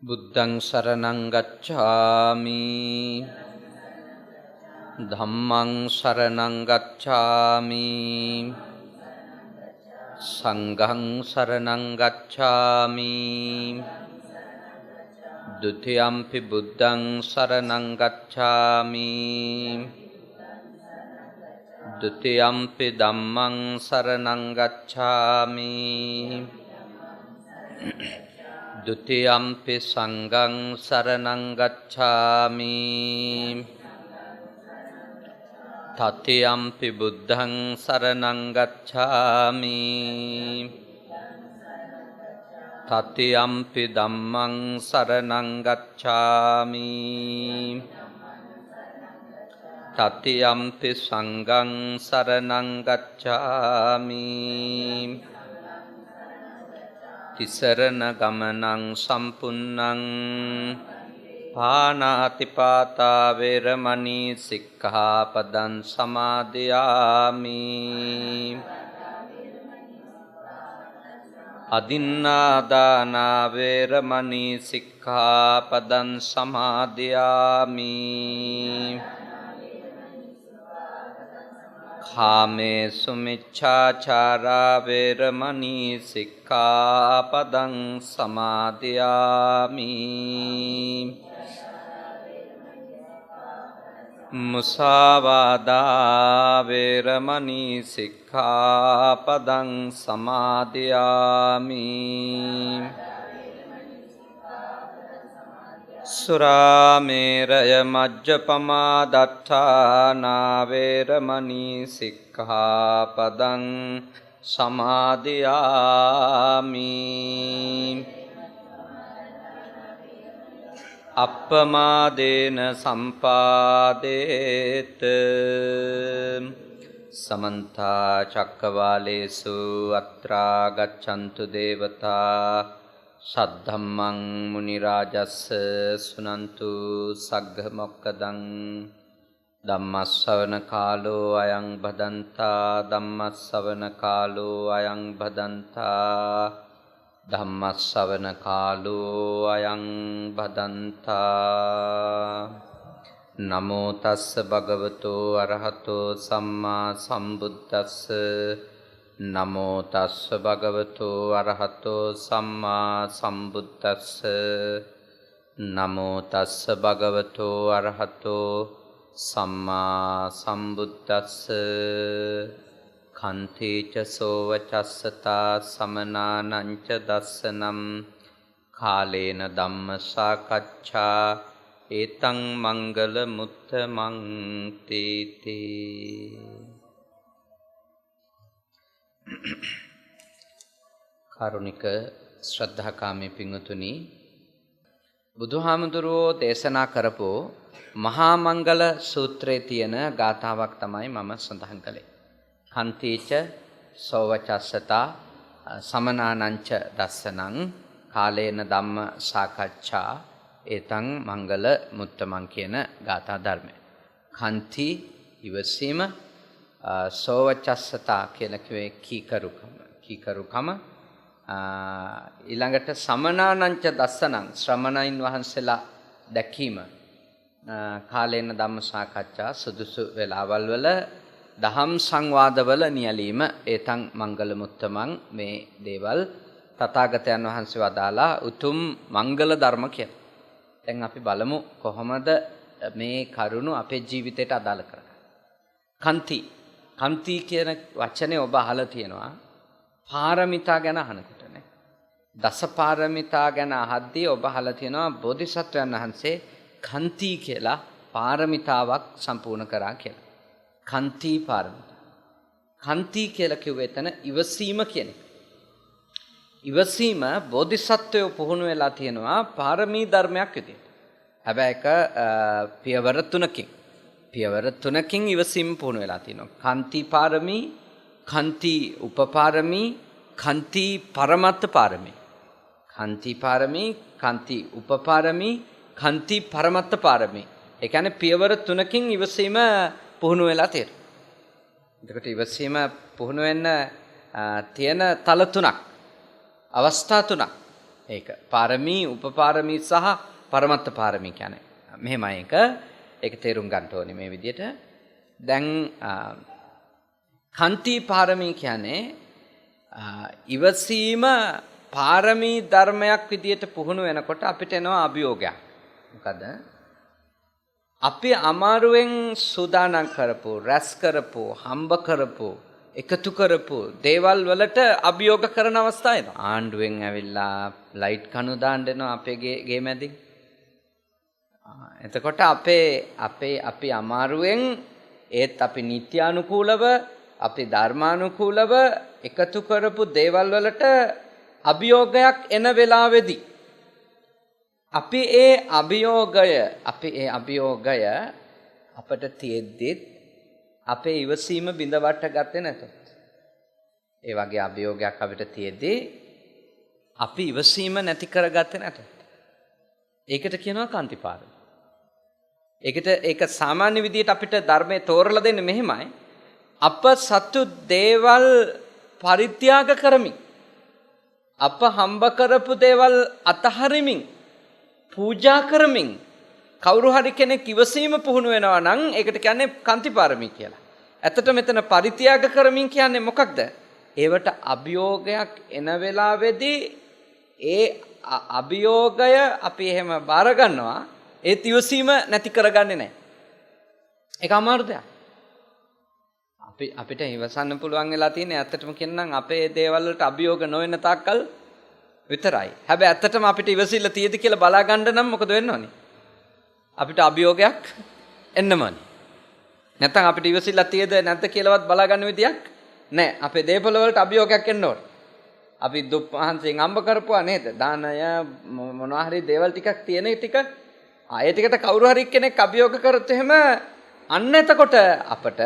බුද්ධං සරණං ගච්ඡාමි ධම්මං සරණං ගච්ඡාමි සංඝං සරණං ගච්ඡාමි ဒုတိယံ පි බුද්ධං සරණං ගච්ඡාමි ဒုတိယံ පි ධම්මං සරණං ගච්ඡාමි ဒုတိယံ පි සංඝං සරණං ගච්ඡාමි တတိယံ පි බුද්ධං සරණං ගච්ඡාමි တတိယံ පි ධම්මං සරණං ගච්ඡාමි တတိယံ පි සංඝං සරණං ගච්ඡාමි තිසරණ ගමනං සම්පුන්නං පාණාතිපාතා වේරමණී සික්ඛාපදං සමාදියාමි අදින්නාදාන වේරමණී සික්ඛාපදං සමාදියාමි කාමේසු මිච්ඡාචාරා වේරමණී සික්ඛාපදං සමාදියාමි මුසාවාදා වේරමණී සික්ඛාපදං සමාදියාමි සුරාමේරය මජ්ජපමා දත්තානා වේරමණී සික්ඛාපදං සමාදියාමි අප්පමාදේන සම්පාදේත සමන්ත චක්කවාලේසු අත්‍රා ගච්ඡන්තු දේවතා සද්ධම්මං මුනි රාජස්ස සුනන්තු සග්ග මොක්කදං ධම්මස්සවන කාලෝ අයං භදන්තා ධම්මස්සවන කාලෝ අයං භදන්තා ධම්මස්සවන කාලෝ අයං භදන්තා නමෝ තස්ස භගවතෝ අරහතෝ සම්මා සම්බුද්දස්ස නමෝ තස්ස භගවතෝ අරහතෝ සම්මා සම්බුද්දස්ස නමෝ තස්ස භගවතෝ අරහතෝ සම්මා සම්බුද්දස්ස කන්තේච සෝවචස්සතා සමනානං ච දස්සනම් කාලේන ධම්ම සාකච්ඡා ඒතං මංගල මුත්තමං තීති. කාරුණික ශ්‍රද්ධාකාමී පින්වතුනි, බුදුහාමුදුරුවෝ දේශනා කරපු මහා මංගල සූත්‍රයේ තියෙන ගාථාවක් තමයි මම සඳහන් කළේ. කන්තිච සෝවචස්සතා සමනානංච දස්සනං කාලේන ධම්ම සාකච්ඡා ඒතං මංගල මුත්තමං කියන ගාථා ධර්මය. කන්ති ඉවසීම, සෝවචස්සතා කියලා කිව්වේ කීකරුකම, ඊළඟට සමනානංච දස්සනං ශ්‍රමණයින් වහන්සේලා දැකීම, කාලේන ධම්ම සාකච්ඡා සුදුසු වෙලාවල් වල දහම් සංවාදවල නියැලීම ඒතං මංගල මුත්තමං. මේ දේවල් තථාගතයන් වහන්සේ වදාලා උතුම් මංගල ධර්ම කියලා. දැන් අපි බලමු කොහොමද මේ කරුණු අපේ ජීවිතයට අදාළ කරගන්නේ. කන්ති කියන වචනේ ඔබ අහලා තියෙනවා පාරමිතා ගැන අහනකොට නේ. දස පාරමිතා ගැන අහද්දී ඔබ අහලා තියෙනවා බෝධිසත්වයන් වහන්සේ කන්ති කියලා පාරමිතාවක් සම්පූර්ණ කරා කියලා. කන්ති පාරමිතා. කන්ති කියලා කිව්වේ එතන ඉවසීම කියන එක. ඉවසීම බෝධිසත්වයෝ පුහුණු වෙලා තියෙනවා පාරමී ධර්මයක් විදියට. හැබැයි ඒක පියවර තුනකින් ඉවසීම පුහුණු වෙලා තියෙනවා. කන්ති පාරමී, කන්ති උපපාරමී, කන්ති පරමත්ත පාරමී. කන්ති පාරමී, කන්ති උපපාරමී, කන්ති පරමත්ත පාරමී. ඒ කියන්නේ පියවර තුනකින් ඉවසීම පුහුණු වෙලා තියෙනවා. එතකොට ඉවසීම පුහුණු වෙන්න තියෙන තල තුනක්, අවස්ථා තුනක්. ඒක පාරමී, උපපාරමී සහ පරමත්ත පාරමී කියන්නේ. මෙහෙමයි ඒක තේරුම් ගන්න ඕනේ මේ විදිහට. දැන් කන්ති පාරමී කියන්නේ ඉවසීම පාරමී ධර්මයක් විදියට පුහුණු වෙනකොට අපිට එනවා අභියෝගයක්. මොකද අපි අමාරුවෙන් සූදානම් කරපු, රැස් කරපු, හම්බ කරපු, එකතු කරපු දේවල් වලට අභියෝග කරන අවස්ථා එනවා. ආණ්ඩුවෙන් ඇවිල්ලා ලයිට් කණු දාන්න එනවා අපේ ගේ මැදින්. එතකොට අපි අමාරුවෙන් ඒත් අපි නිත්‍යානුකූලව, අපි ධර්මානුකූලව එකතු කරපු දේවල් වලට අභියෝගයක් එන වෙලාවේදී අපි ඒ අභියෝගය අපට තියෙද්දිත් අපේ ඉවසීම බිඳවට ගත්තේ නැතොත්, ඒ වගේ අභියෝගයක් අපිට තියෙද්දී අපි ඉවසීම නැති කරගත්තේ නැතොත්, ඒකට කියනවා කාන්තිපාරමී. ඒක සාමාන්‍ය විදිහට අපිට ධර්මයේ තෝරලා දෙන්නේ මෙහෙමයි. අප සතු දේවල් පරිත්‍යාග කරමින්, අප හම්බ කරපු දේවල් අතහරිමින්, පූජා කරමින් කවුරු හරි කෙනෙක් ඉවසීම පුහුණු වෙනවා නම් ඒකට කියන්නේ කාන්තිපාරමී කියලා. ඇත්තට මෙතන පරිත්‍යාග කරමින් කියන්නේ මොකක්ද? ඒවට අභියෝගයක් එන වෙලාවේදී ඒ අභියෝගය අපි එහෙම බාර ගන්නවා. ඒ ඉවසීම නැති කරගන්නේ නැහැ. ඒක අමාරු දෙයක්. අපිට ඉවසන්න පුළුවන් වෙලා තියෙන්නේ ඇත්තටම කියනනම් අපේ දේවල් වලට අභියෝග නොවන තාක්කල් විතරයි. හැබැයි ඇත්තටම අපිට ඉවසිල්ල තියෙද කියලා බලා ගන්න නම් මොකද වෙන්න ඕනේ? අපිට අභියෝගයක් එන්නම ඕනේ. නැත්නම් අපිට ඉවසිල්ල තියෙද නැද්ද කියලාවත් බලා ගන්න විදියක් නැහැ. අපේ දේපොළ වලට අභියෝගයක් එන්න ඕනේ. අපි දුක් මහන්සියෙන් අම්බ කරපුවා නේද? දානය මොනවා හරි දේවල් ටිකක් තියෙන ටික ඒ ටිකට කවුරු හරි කෙනෙක් අභියෝග කරත් එහෙම අන්න එතකොට අපට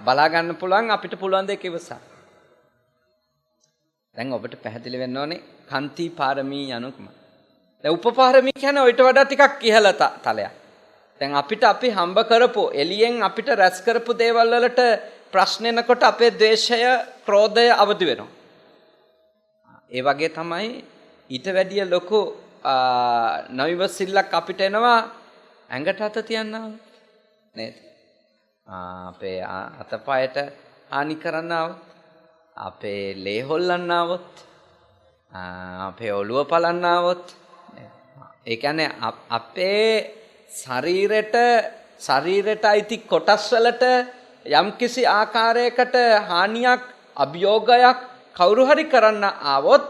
බලා ගන්න පුළුවන් අපිට පුළුවන් දෙයක් ඉවසන්න. දැන් ඔබට පැහැදිලි වෙන්න ඕනේ කන්ති පාරමී යනුකම. දැන් උපපාරමී කියන්නේ ඔයිට වඩා ටිකක් ඉහළ තලයක්. දැන් අපි හම්බ කරපු එළියෙන් අපිට රැස් කරපු දේවල් වලට ප්‍රශ්න එනකොට අපේ ද්වේෂය, ක්‍රෝධය අවදි වෙනවා. ඒ වගේ තමයි ඊට වැඩිය ලොකු නොයිවසිල්ලක් අපිට එනවා ඇඟට අත තියන්නා නේද? අපේ අතපයට හානි කරන්නව, අපේ ලේ හොල්ලන්නවොත්, අපේ ඔළුව පලන්නවොත්, ඒ කියන්නේ අපේ ශරීරයට අයිති කොටස් වලට යම්කිසි ආකාරයකට හානියක්, අභියෝගයක් කවුරු හරි කරන්න ආවොත්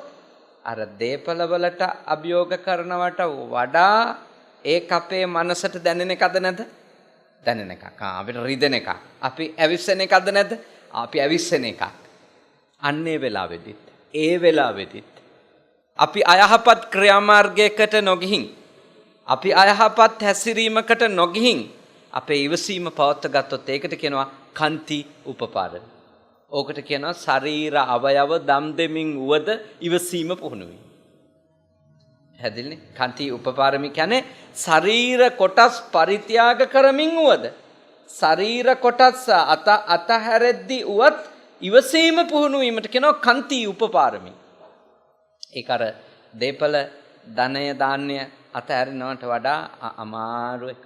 අර දේපල වලට අභියෝග කරනවට වඩා ඒක අපේ මනසට දැනෙන එකද නැද්ද? දැනෙන එකක්. අපිට රිදෙන එකක්. අපි ඇවිස්සෙන එකද නැද්ද? අපි ඇවිස්සෙන එකක්. අන්නේ වෙලාවෙදිත් අපි අයහපත් ක්‍රියාමාර්ගයකට නොගිහින්, අපි අයහපත් හැසිරීමකට නොගිහින් අපේ ඉවසීම පවත්ව ගත්තොත් ඒකට කියනවා කන්ති උපපාරමී. ඕකට කියනවා ශරීර අවයව දම් දෙමින් උවද ඉවසීම පුහුණු වීම. හැදින්නේ කන්ති උපපාරමී කියන්නේ ශරීර කොටස් පරිත්‍යාග කරමින් උවද, ශරීර කොටස් අතහැරෙද්දී උවත් ඉවසීම පුහුණු වීමට කියනවා කන්ති උපපාරමී. ඒක අර දේපල ධනය ධාන්‍ය අතහැරෙනවට වඩා අමාරු එකක්.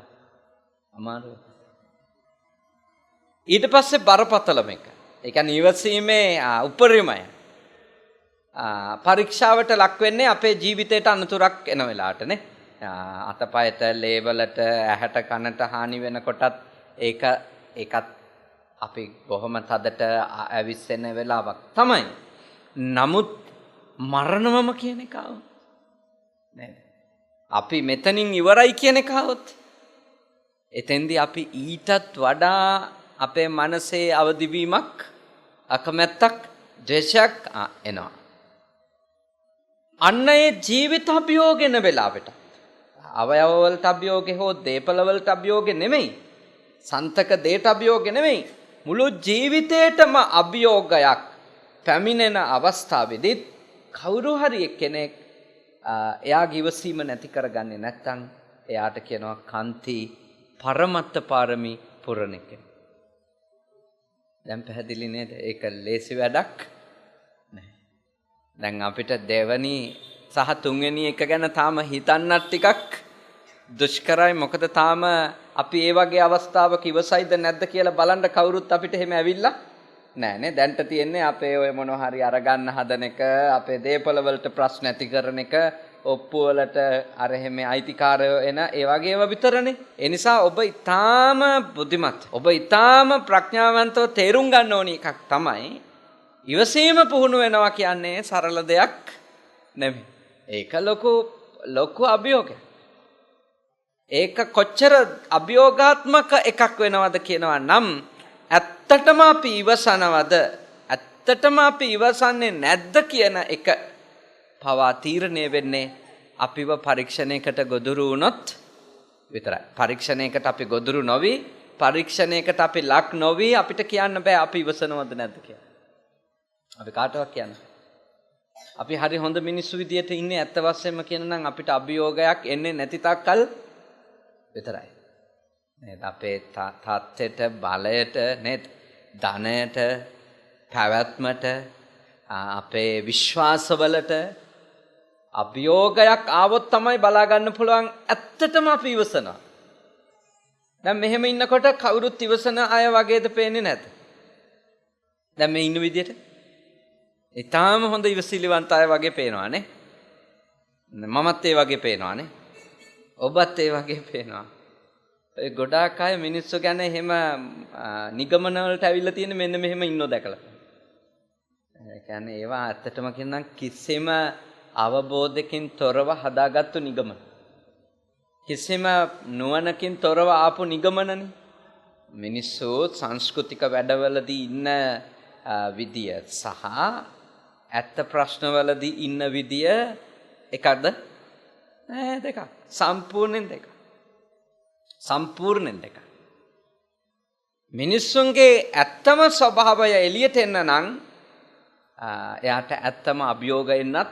ඊට පස්සේ බරපතලම එක. ඒ කියන්නේ ඉවසීමේ උපරිමය පරීක්ෂාවට ලක් වෙන්නේ අපේ ජීවිතයට අනතුරක් එන වෙලාවටනේ. අතපයට, ලේවලට, ඇහැට, කනට හානි වෙනකොටත් ඒකත් අපි බොහොම තදට ඇවිස්සෙන වෙලාවක් තමයි. නමුත් මරණවම කියන එක આવොත් නේද? අපි මෙතනින් ඉවරයි කියන එක આવොත් එතෙන්දී අපි ඊටත් වඩා අපේ මනසේ අවදිවීමක්, අකමැත්තක්, ද්වේෂයක් එනවා. අන්න ඒ ජීවිත අභියෝගෙන වෙලාවට අවයව වලට අභියෝගේ හෝ දේපල වලට අභියෝගේ නෙමෙයි, සන්තක දේට අභියෝගේ නෙමෙයි, මුළු ජීවිතේටම අභියෝගයක් පැමිණෙන අවස්ථාවේදී කවුරු හරි කෙනෙක් එයාගේ ඉවසීම නැති කරගන්නේ නැත්නම් එයාට කියනවා කන්ති පරමත්ත පාරමී පුරණ කෙනෙක්. දැන් පැහැදිලි නේද? ඒක ලේසි වැඩක් නෑ. දැන් අපිට දෙවනි සහ තුන්වෙනි එක ගැන තාම හිතන්නත් ටිකක් දුෂ්කරයි. මොකද තාම අපි ඒ වගේ අවස්ථාවක ඉවසයිද නැද්ද කියලා බලන්න කවුරුත් අපිට එහෙම ඇවිල්ලා නෑ නේ. දැන්ට තියෙන්නේ අපේ ඔය මොනවා හරි අරගන්න හදන එක, අපේ දේපල වලට ප්‍රශ්න ඇති කරන එක, ඔප්පු වලට අර එහෙම අයිතිකාරයෝ එන ඒ වගේ ඒවා විතරනේ. ඒ නිසා ඔබ ඊටාම බුද්ධිමත්, ඔබ ඊටාම ප්‍රඥාවන්තව තේරුම් ගන්න ඕනි එකක් තමයි ඉවසීම පුහුණු වෙනවා කියන්නේ සරල දෙයක් නෙමෙයි. ඒක ලොකු අභියෝගයක්. ඒක කොච්චර අභියෝගාත්මක එකක් වෙනවද කියනවා නම් ඇත්තටම අපි ඉවසනවද, ඇත්තටම අපි ඉවසන්නේ නැද්ද කියන එක පවා තීරණය වෙන්නේ අපිව පරීක්ෂණයකට ගොදුරු වුණොත් විතරයි. පරීක්ෂණයකට අපි ගොදුරු නොවි, පරීක්ෂණයකට අපි ලක් නොවි අපිට කියන්න බෑ අපි ඉවසනවද නැද්ද කියලා. අපි කාටවත් කියන්න. අපි හරි හොඳ මිනිස්සු විදියට ඉන්නේ ඇත්ත වශයෙන්ම කියනනම් අපිට අභියෝගයක් එන්නේ නැති තාක්කල් විතරයි. නේද? අපේ තාත්තට, බලයට, නේද? ධනයට, පැවැත්මට, අපේ විශ්වාසවලට අභියෝගයක් ආවොත් තමයි බලා ගන්න පුළුවන් ඇත්තටම අපි ඉවසනවා. දැන් මෙහෙම ඉන්නකොට කවුරුත් ඉවසන අය වගේද පේන්නේ නැද්ද? දැන් මේ ඉන්න විදියට ඊටාම හොඳ ඉවසිලිවන්ත අය වගේ පේනවානේ. මමත් ඒ වගේ පේනවානේ. ඔබත් ඒ වගේ පේනවා. ඒ ගොඩාක් අය මිනිස්සු ගැන එහෙම නිගමන වලට ඇවිල්ලා තියෙන මෙන්න මෙහෙම ඉන්නෝ දැකලා. ඒ කියන්නේ ඒවා ඇත්තටම කියනනම් කිසිම අවබෝධයකින් තොරව හදාගත්තු නිගමන. කිසිම නුවණකින් තොරව ආපු නිගමනනේ. මිනිස්සු සංස්කෘතික වැඩවලදී ඉන්න විදිය සහ ඇත්ත ප්‍රශ්නවලදී ඉන්න විදිය එකක්ද? නෑ, දෙකක්. සම්පූර්ණයෙන් දෙකක්. සම්පූර්ණයෙන් දෙකක්. මිනිස්සුන්ගේ ඇත්තම ස්වභාවය එළියට එන්න නම් එයාට ඇත්තම අභියෝග එන්නත්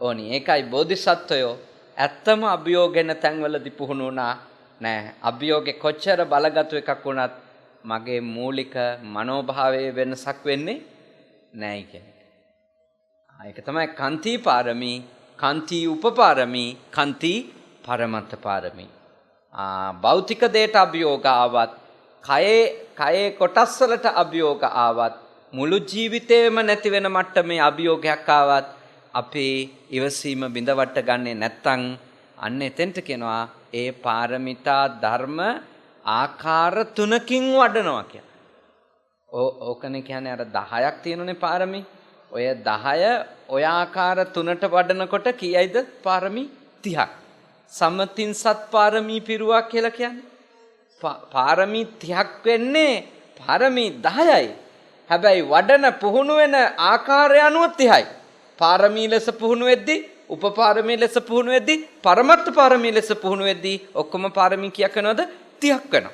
ඕනි. ඒකයි බෝධිසත්වයෝ ඇත්තම අභියෝගෙන තැන්වලදී පුහුණු වුණා. නෑ, අභියෝගේ කොච්චර බලගත්ු එකක් වුණත් මගේ මූලික මනෝභාවයේ වෙනසක් වෙන්නේ නෑයි කියන එක. ඒක තමයි කන්ති පාරමී, කන්ති උපපාරමී, කන්ති පරමත්ත පාරමී. භෞතික දේට අභියෝග ආවත්, කයේ කොටස් වලට අභියෝග ආවත්, මුළු ජීවිතේම නැති වෙන මට්ටමේ අභියෝගයක් ආවත් අපේ ඉවසීම බිඳවට ගන්නේ නැත්තම් අන්න එතෙන්ට කියනවා ඒ පාරමිතා ධර්ම ආකාර 3කින් වඩනවා කියලා. ඕකනේ කියන්නේ අර 10ක් තියෙනුනේ පාරමී. ඔය 10 ඔය ආකාර 3ට වඩනකොට කීයයිද පාරමී 30ක්. සම්මතින් සත් පාරමී පිරුවා කියලා කියන්නේ. පාරමී 30ක් වෙන්නේ පාරමී 10යි. හැබැයි වඩන පුහුණු වෙන ආකාරය අනුව 30යි. පාරමී ලෙස පුහුණු වෙද්දී, උපපාරමී ලෙස පුහුණු වෙද්දී, පරමත්ත පාරමී ලෙස පුහුණු වෙද්දී ඔක්කොම පාරමී කීයක් වෙනවද? 30ක් වෙනවා.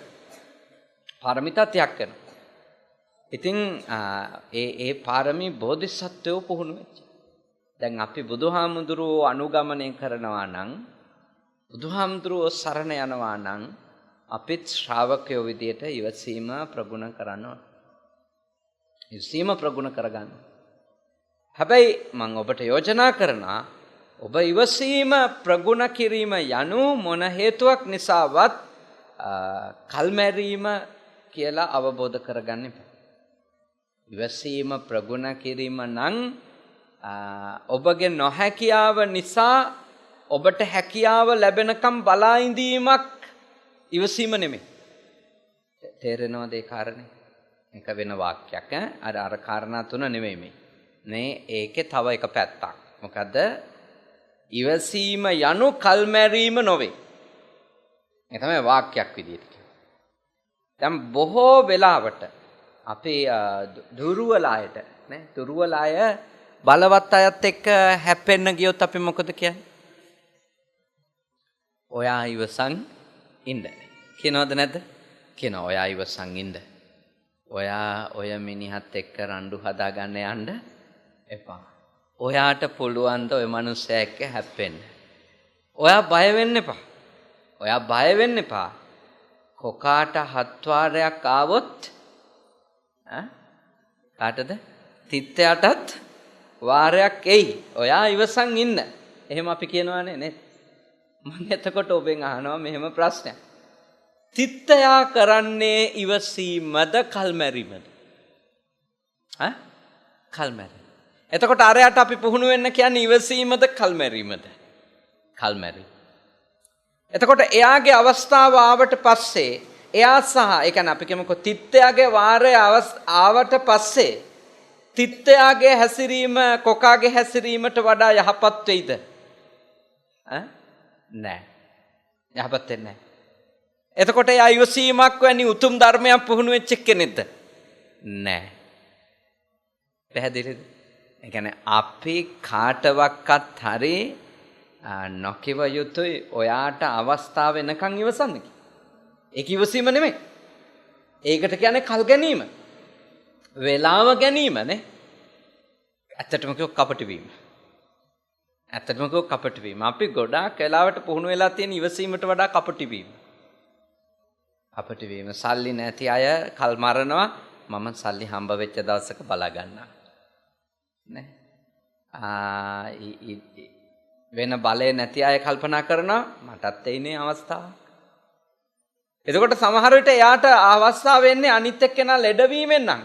පාරමිතා 30ක් වෙනවා. ඉතින් ඒ පාරමී බෝධිසත්වෝ පුහුණු වෙච්ච. දැන් අපි බුදුහාමුදුරුවෝ අනුගමනය කරනවා නම්, බුදුහාමුදුරුවෝ සරණ යනවා නම් අපිත් ශ්‍රාවකයෝ විදියට ඉවසීම ප්‍රගුණ කරන්න ඕන. ඉවසීම ප්‍රගුණ කරගන්න. හැබැයි මම ඔබට යෝජනා කරනවා ඔබ ඉවසීම ප්‍රගුණ කිරීම යනු මොන හේතුවක් නිසාවත් කල්මැරීම කියලා අවබෝධ කරගන්න එපා. ඉවසීම ප්‍රගුණ කිරීම නම් ඔබගේ නොහැකියාව නිසා ඔබට හැකියාව ලැබෙනකම් බලා ඉඳීමක් ඉවසීම නෙමෙයි. තේරෙනවද ඒ කාරණේ? එක වෙන වාක්‍යයක් අර කාරණා තුන නෙමෙයි මේ ඒකේ තව එක පැත්තක්. මොකද ඉවසීම යනු කල්මැරීම නොවේ. ඒ තමයි වාක්‍යයක් විදිහට. දැන් බොහෝ වෙලාවට අපේ දුර්වල අයට නේ, දුර්වල අය බලවත් අයත් එක්ක හැප්පෙන්න ගියොත් අපි මොකද කියන්නේ? ඔයා ඉවසන් ඉන්න. කියනවද නැද්ද? කියනවා ඔයා ඉවසන් ඉන්න. ඔයා ඔය මිනිහත් එක්ක රණ්ඩු හදාගන්න යන්න එපා. ඔයාට පුළුවන් ද ඔය මනුස්සයා එක්ක හැප්පෙන්න. ඔයා බය වෙන්න එපා. ඔයා බය වෙන්න එපා. කොකාට 7 වාරයක් ආවොත් කාටද? තිත්තයටත් වාරයක් එයි. ඔයා ඉවසන් ඉන්න. එහෙම අපි කියනවානේ නේද? මම එතකොට ඔබෙන් අහනවා මෙහෙම ප්‍රශ්නයක්. තිත්තයා කරන්නේ ඉවසීමද කල්මැරීමද? කල්මැරීම. එතකොට අරයට අපි පුහුණු වෙන්න කියන්නේ ඉවසීමද කල්මැරීමද? කල්මැරීම. එතකොට එයාගේ අවස්ථාව ආවට පස්සේ එයා සහ ඒ කියන්නේ අපි කියමුකෝ තිත්තයාගේ වාරය ආවට පස්සේ තිත්තයාගේ හැසිරීම කොකාගේ හැසිරීමට වඩා යහපත් වෙයිද? නෑ. යහපත් වෙන්නේ නෑ. එතකොට එයා ඉවසීමක් වැනි උතුම් ධර්මයක් පුහුණු වෙච්ච කෙනෙක්ද? නෑ. පැහැදිලිද? ඒ කියන්නේ අපි කාටවත් හරි නොකිව යුතුයි ඔයාට අවස්ථාව වෙනකන් ඉවසන්න කියලා. ඒක ඉවසීම නෙමෙයි. ඒකට කියන්නේ කල් ගැනීම. වේලාව ගැනීම නේ. ඇත්තටම කිව්ව කපටි වීම. ඇත්තටම කිව්ව කපටි වීම. අපි ගොඩාක් වෙලාවට පුහුණු වෙලා තියෙන ඉවසීමට වඩා කපටි වීම. කපටි වීම. සල්ලි නැති අය කල් මරනවා. මම සල්ලි හම්බ වෙච්ච දවසක බලා ගන්නවා. නේ. වෙන බලය නැති අය කල්පනා කරනවා මටත් එයිනේ අවස්ථාව. එතකොට සමහර විට එයාට අවස්ථාව වෙන්නේ අනිත් එක්කෙනා ලෙඩවීමෙන් නම්.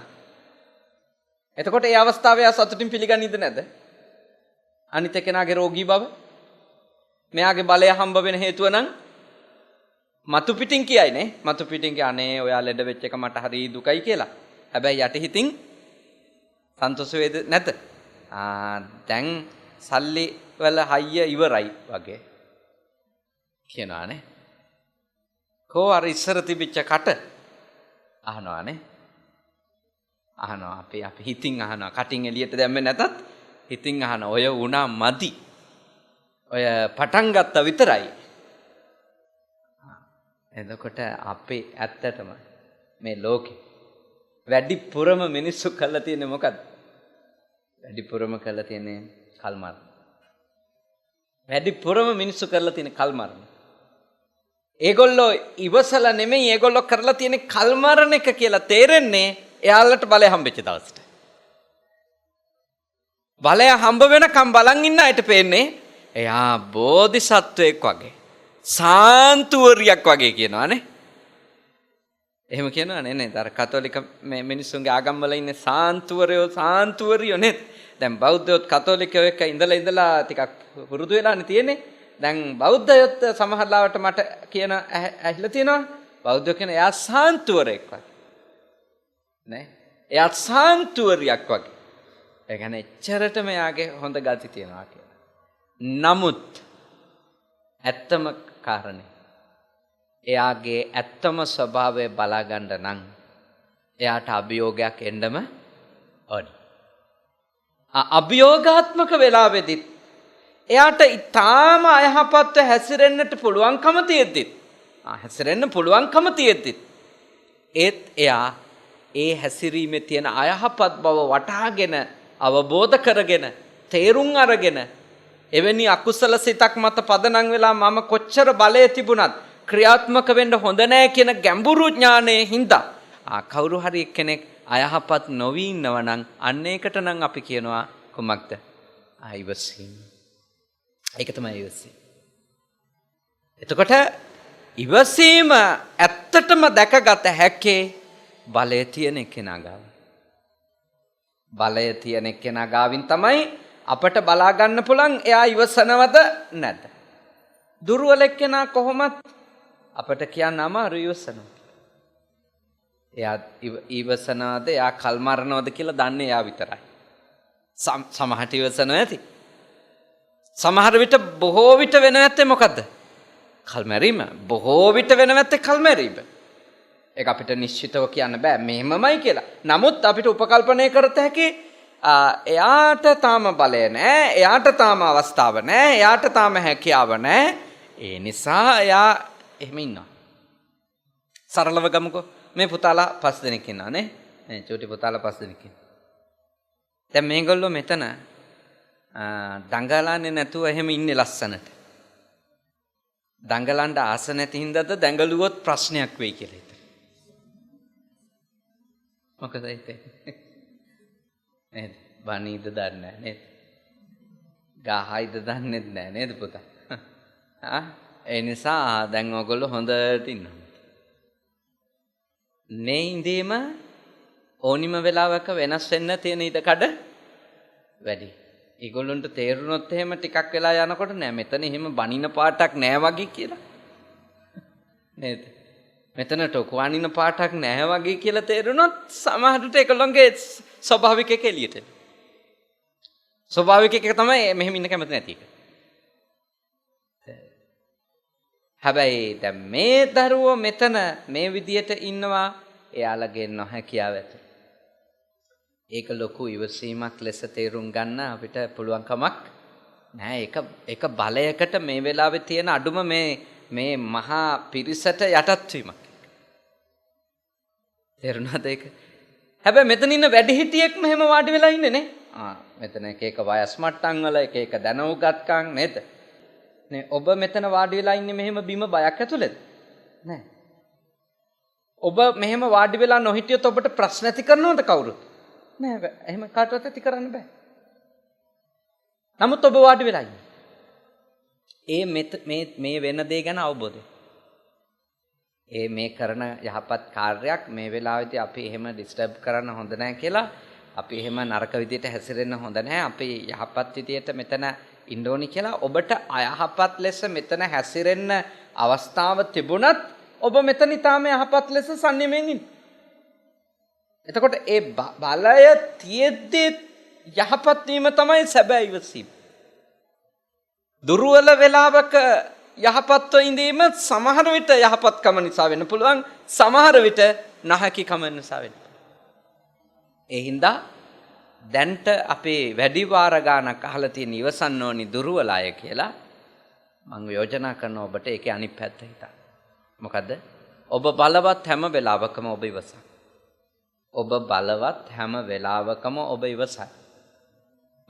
එතකොට ඒ අවස්ථාව එයා සතුටින් පිළිගන්නේද නැද්ද? අනිත් එක්කෙනාගේ රෝගී බව මෙයාගේ බලය හම්බ වෙන හේතුව නම් මතු පිටින් කියයි නේ. මතු පිටින් කිය අනේ ඔයා ලෙඩ වෙච්ච එක මට හරි දුකයි කියලා. හැබැයි යටි හිතින් සන්තෝෂ වේද නැත? දැන් සල්ලි වල හයිය ඉවරයි වගේ කියනවානේ. කෝ අර ඉස්සර තිබිච්ච කට අහනවානේ. අහනවා අපි හිතින් අහනවා. කටින් එළියට දැම්මේ නැතත් හිතින් අහනවා. ඔය වුණා මදි. ඔය පටන් ගත්තා විතරයි. එතකොට අපි ඇත්තටම මේ ලෝකේ වැඩිපුරම මිනිස්සු කරලා තියෙන්නේ මොකද්ද? වැඩිපුරම කරලා තියෙන්නේ කල් මරන. වැඩිපුරම මිනිස්සු කරලා තියෙන්නේ කල් මරන. ඒගොල්ලෝ ඉවසලා නෙමෙයි ඒගොල්ලෝ කරලා තියෙන්නේ කල් මරන එක කියලා තේරෙන්නේ එයාලට බලය හම්බෙච්ච දවසට. බලය හම්බ වෙනකම් බලන් ඉන්න අයට පේන්නේ එයා බෝධිසත්වයෙක් වගේ. සාන්තුවරියක් වගේ කියනවානේ. එහෙම කියනවානේ නේද? අර කතෝලික මිනිස්සුන්ගේ ආගම්වල ඉන්නේ සාන්තුවරියෝ නේද? දැන් බෞද්ධයොත් කතෝලිකයෝ එක්ක ඉඳලා ටිකක් පුරුදු වෙලානේ තියෙන්නේ. දැන් බෞද්ධයොත් සමහරවිට මට කියන ඇහිලා තියෙනවා. බෞද්ධයෝ කියන එයා සාන්තුවරයෙක් වගේ. නේ? එයා සාන්තුවරියක් වගේ. ඒ කියන්නේ එච්චරටම එයාගේ හොඳ ගති තියෙනවා කියලා. නමුත් ඇත්තම කාරණේ එයාගේ ඇත්තම ස්වභාවය බලා ගන්න නම් එයාට අභියෝගයක් එන්නම ඕන. අභියෝගාත්මක වෙලාවෙදිත් එයාට ඊටාම අයහපත්ව හැසිරෙන්නට පුළුවන්කම තියෙද්දිත් ඒත් එයා ඒ හැසිරීමේ තියෙන අයහපත් බව වටහාගෙන අවබෝධ කරගෙන තේරුම් අරගෙන එවැනි අකුසල සිතක් මත පදනම් වෙලා මම කොච්චර බලය තිබුණත් ක්‍රියාත්මක වෙන්න හොඳ නැහැ කියන ගැඹුරු ඥානයේ හින්දා කවුරු හරි කෙනෙක් අයහපත් නොවි ඉන්නව නම් අන්න ඒකට නම් අපි කියනවා කුමක්ද? ඉවසීම. ඒක තමයි ඉවසීම. එතකොට ඉවසීම ඇත්තටම දැකගත හැක්කේ බලය තියෙන කෙනා ගාව. බලය තියෙන කෙනා ගාවින් තමයි අපට බලා ගන්න පුළුවන් එයා ඉවසනවද නැද්ද? දුර්වල කෙනා කොහොමත් අපට කියන්න අමාරු ඉවසනවා. එයා ඉවසනවද එයා කල් මරනවද කියලා දන්නේ එයා විතරයි. සමහරට ඉවසනවා ඇති. සමහර විට බොහෝ විට වෙන නැත්තේ මොකද්ද? කල් මැරීම. බොහෝ විට වෙන නැත්තේ කල් මැරීම. ඒක අපිට නිශ්චිතව කියන්න බෑ මෙහෙමමයි කියලා. නමුත් අපිට උපකල්පනය කරත හැකි එයාට තාම බලය නැහැ, එයාට තාම අවස්ථාව නැහැ, එයාට තාම හැකියාව නැහැ. ඒ නිසා එයා එහෙම ඉන්නවා. සරලව ගමුකෝ. මේ පුතාලා 5 දෙනෙක් ඉන්නවා නේ. මේ චූටි පුතාලා 5 දෙනෙක් ඉන්නවා. දැන් මේගොල්ලෝ මෙතන දඟලන්නේ නැතුව එහෙම ඉන්නේ ලස්සනට. දඟලන්න ආස නැති හින්දාද දඟලුවොත් ප්‍රශ්නයක් වෙයි කියලා හිතන. මොකද ඒක? නේද? බණීද දන්නේ නැහැ නේද? ගහයිද දන්නෙත් නෑ නේද පුතා? ඒ නිසා දැන් ඔයගොල්ලෝ හොඳට ඉන්නවා. මේ ඉඳීම ඕනිම වෙලාවක වෙනස් වෙන්න තියෙන ඉඩකඩ වැඩි. ඒගොල්ලන්ට තේරුනොත් එහෙම ටිකක් වෙලා යනකොට නෑ මෙතන එහෙම බනින පාටක් නෑ වගේ කියලා. නේද? මෙතන ටොකුවනින පාටක් නෑ වගේ කියලා තේරුනොත් සමහරට ඒගොල්ලන්ගේ ස්වභාවික එක එළියට එනවා. ස්වභාවික එක තමයි මෙහෙම ඉන්න කැමති නැති එක. හැබැයි දැන් මේ දරුවෝ මෙතන මේ විදියට ඉන්නවා එයාලගේ නොහැකියාව ඇත. ඒක ලොකු ඉවසීමක් ලෙස තේරුම් ගන්න අපිට පුළුවන් කමක් නෑ. ඒක බලයකට මේ වෙලාවේ තියෙන අඩුම මේ මහා පිරිසට යටත් වීමක්. තේරුණාද ඒක? හැබැයි මෙතන ඉන්න වැඩිහිටියෙක් මෙහෙම වාඩි වෙලා ඉන්නේ නේ. මෙතන එක වයස් මට්ටම් වල එක දැනුගත්කම් නේද? නේ ඔබ මෙතන වාඩි වෙලා ඉන්නේ මෙහෙම බිම බයක් ඇතුළේද? නෑ. ඔබ මෙහෙම වාඩි වෙලා නොහිටියොත් ඔබට ප්‍රශ්න ඇති කරනවද කවුරුත්? නෑ. එහෙම කාටවත් ඇති කරන්න බෑ. නමුත් ඔබ වාඩි වෙලා ඉන්නේ. මේ වෙන දේ ගැන අවබෝධය. මේ කරන යහපත් කාර්යයක් මේ වෙලාවේදී අපි එහෙම ඩිස්ටර්බ් කරන්න හොඳ නැහැ කියලා අපි එහෙම නරක විදියට හැසිරෙන්න හොඳ නැහැ. අපි යහපත් විදියට මෙතන ඉන්න ඕනි කියලා ඔබට අයහපත් ලෙස මෙතන හැසිරෙන්න අවස්ථාව තිබුණත් ඔබ මෙතන ඊටාම යහපත් ලෙස සංයමයෙන් ඉන්න. එතකොට ඒ බලය තියෙද්දි යහපත් වීම තමයි සැබෑ ඉවසීම. දුර්වල වෙලාවක යහපත්ව ඉඳීම සමහර විට යහපත්කම නිසා වෙන්න පුළුවන්, සමහර විට නැහැකිකම නිසා වෙන්න. ඒ හින්දා දැන්ට අපේ වැඩි වාර ගානක් අහලා තියෙන ඉවසන්න ඕනි දුර්වල අය කියලා මම යෝජනා කරන ඔබට ඒකේ අනිත් පැත්ත හිතන්න. මොකද්ද? ඔබ බලවත් හැම වෙලාවකම ඔබ ඉවසන්න. ඔබ බලවත් හැම වෙලාවකම ඔබ ඉවසන්න.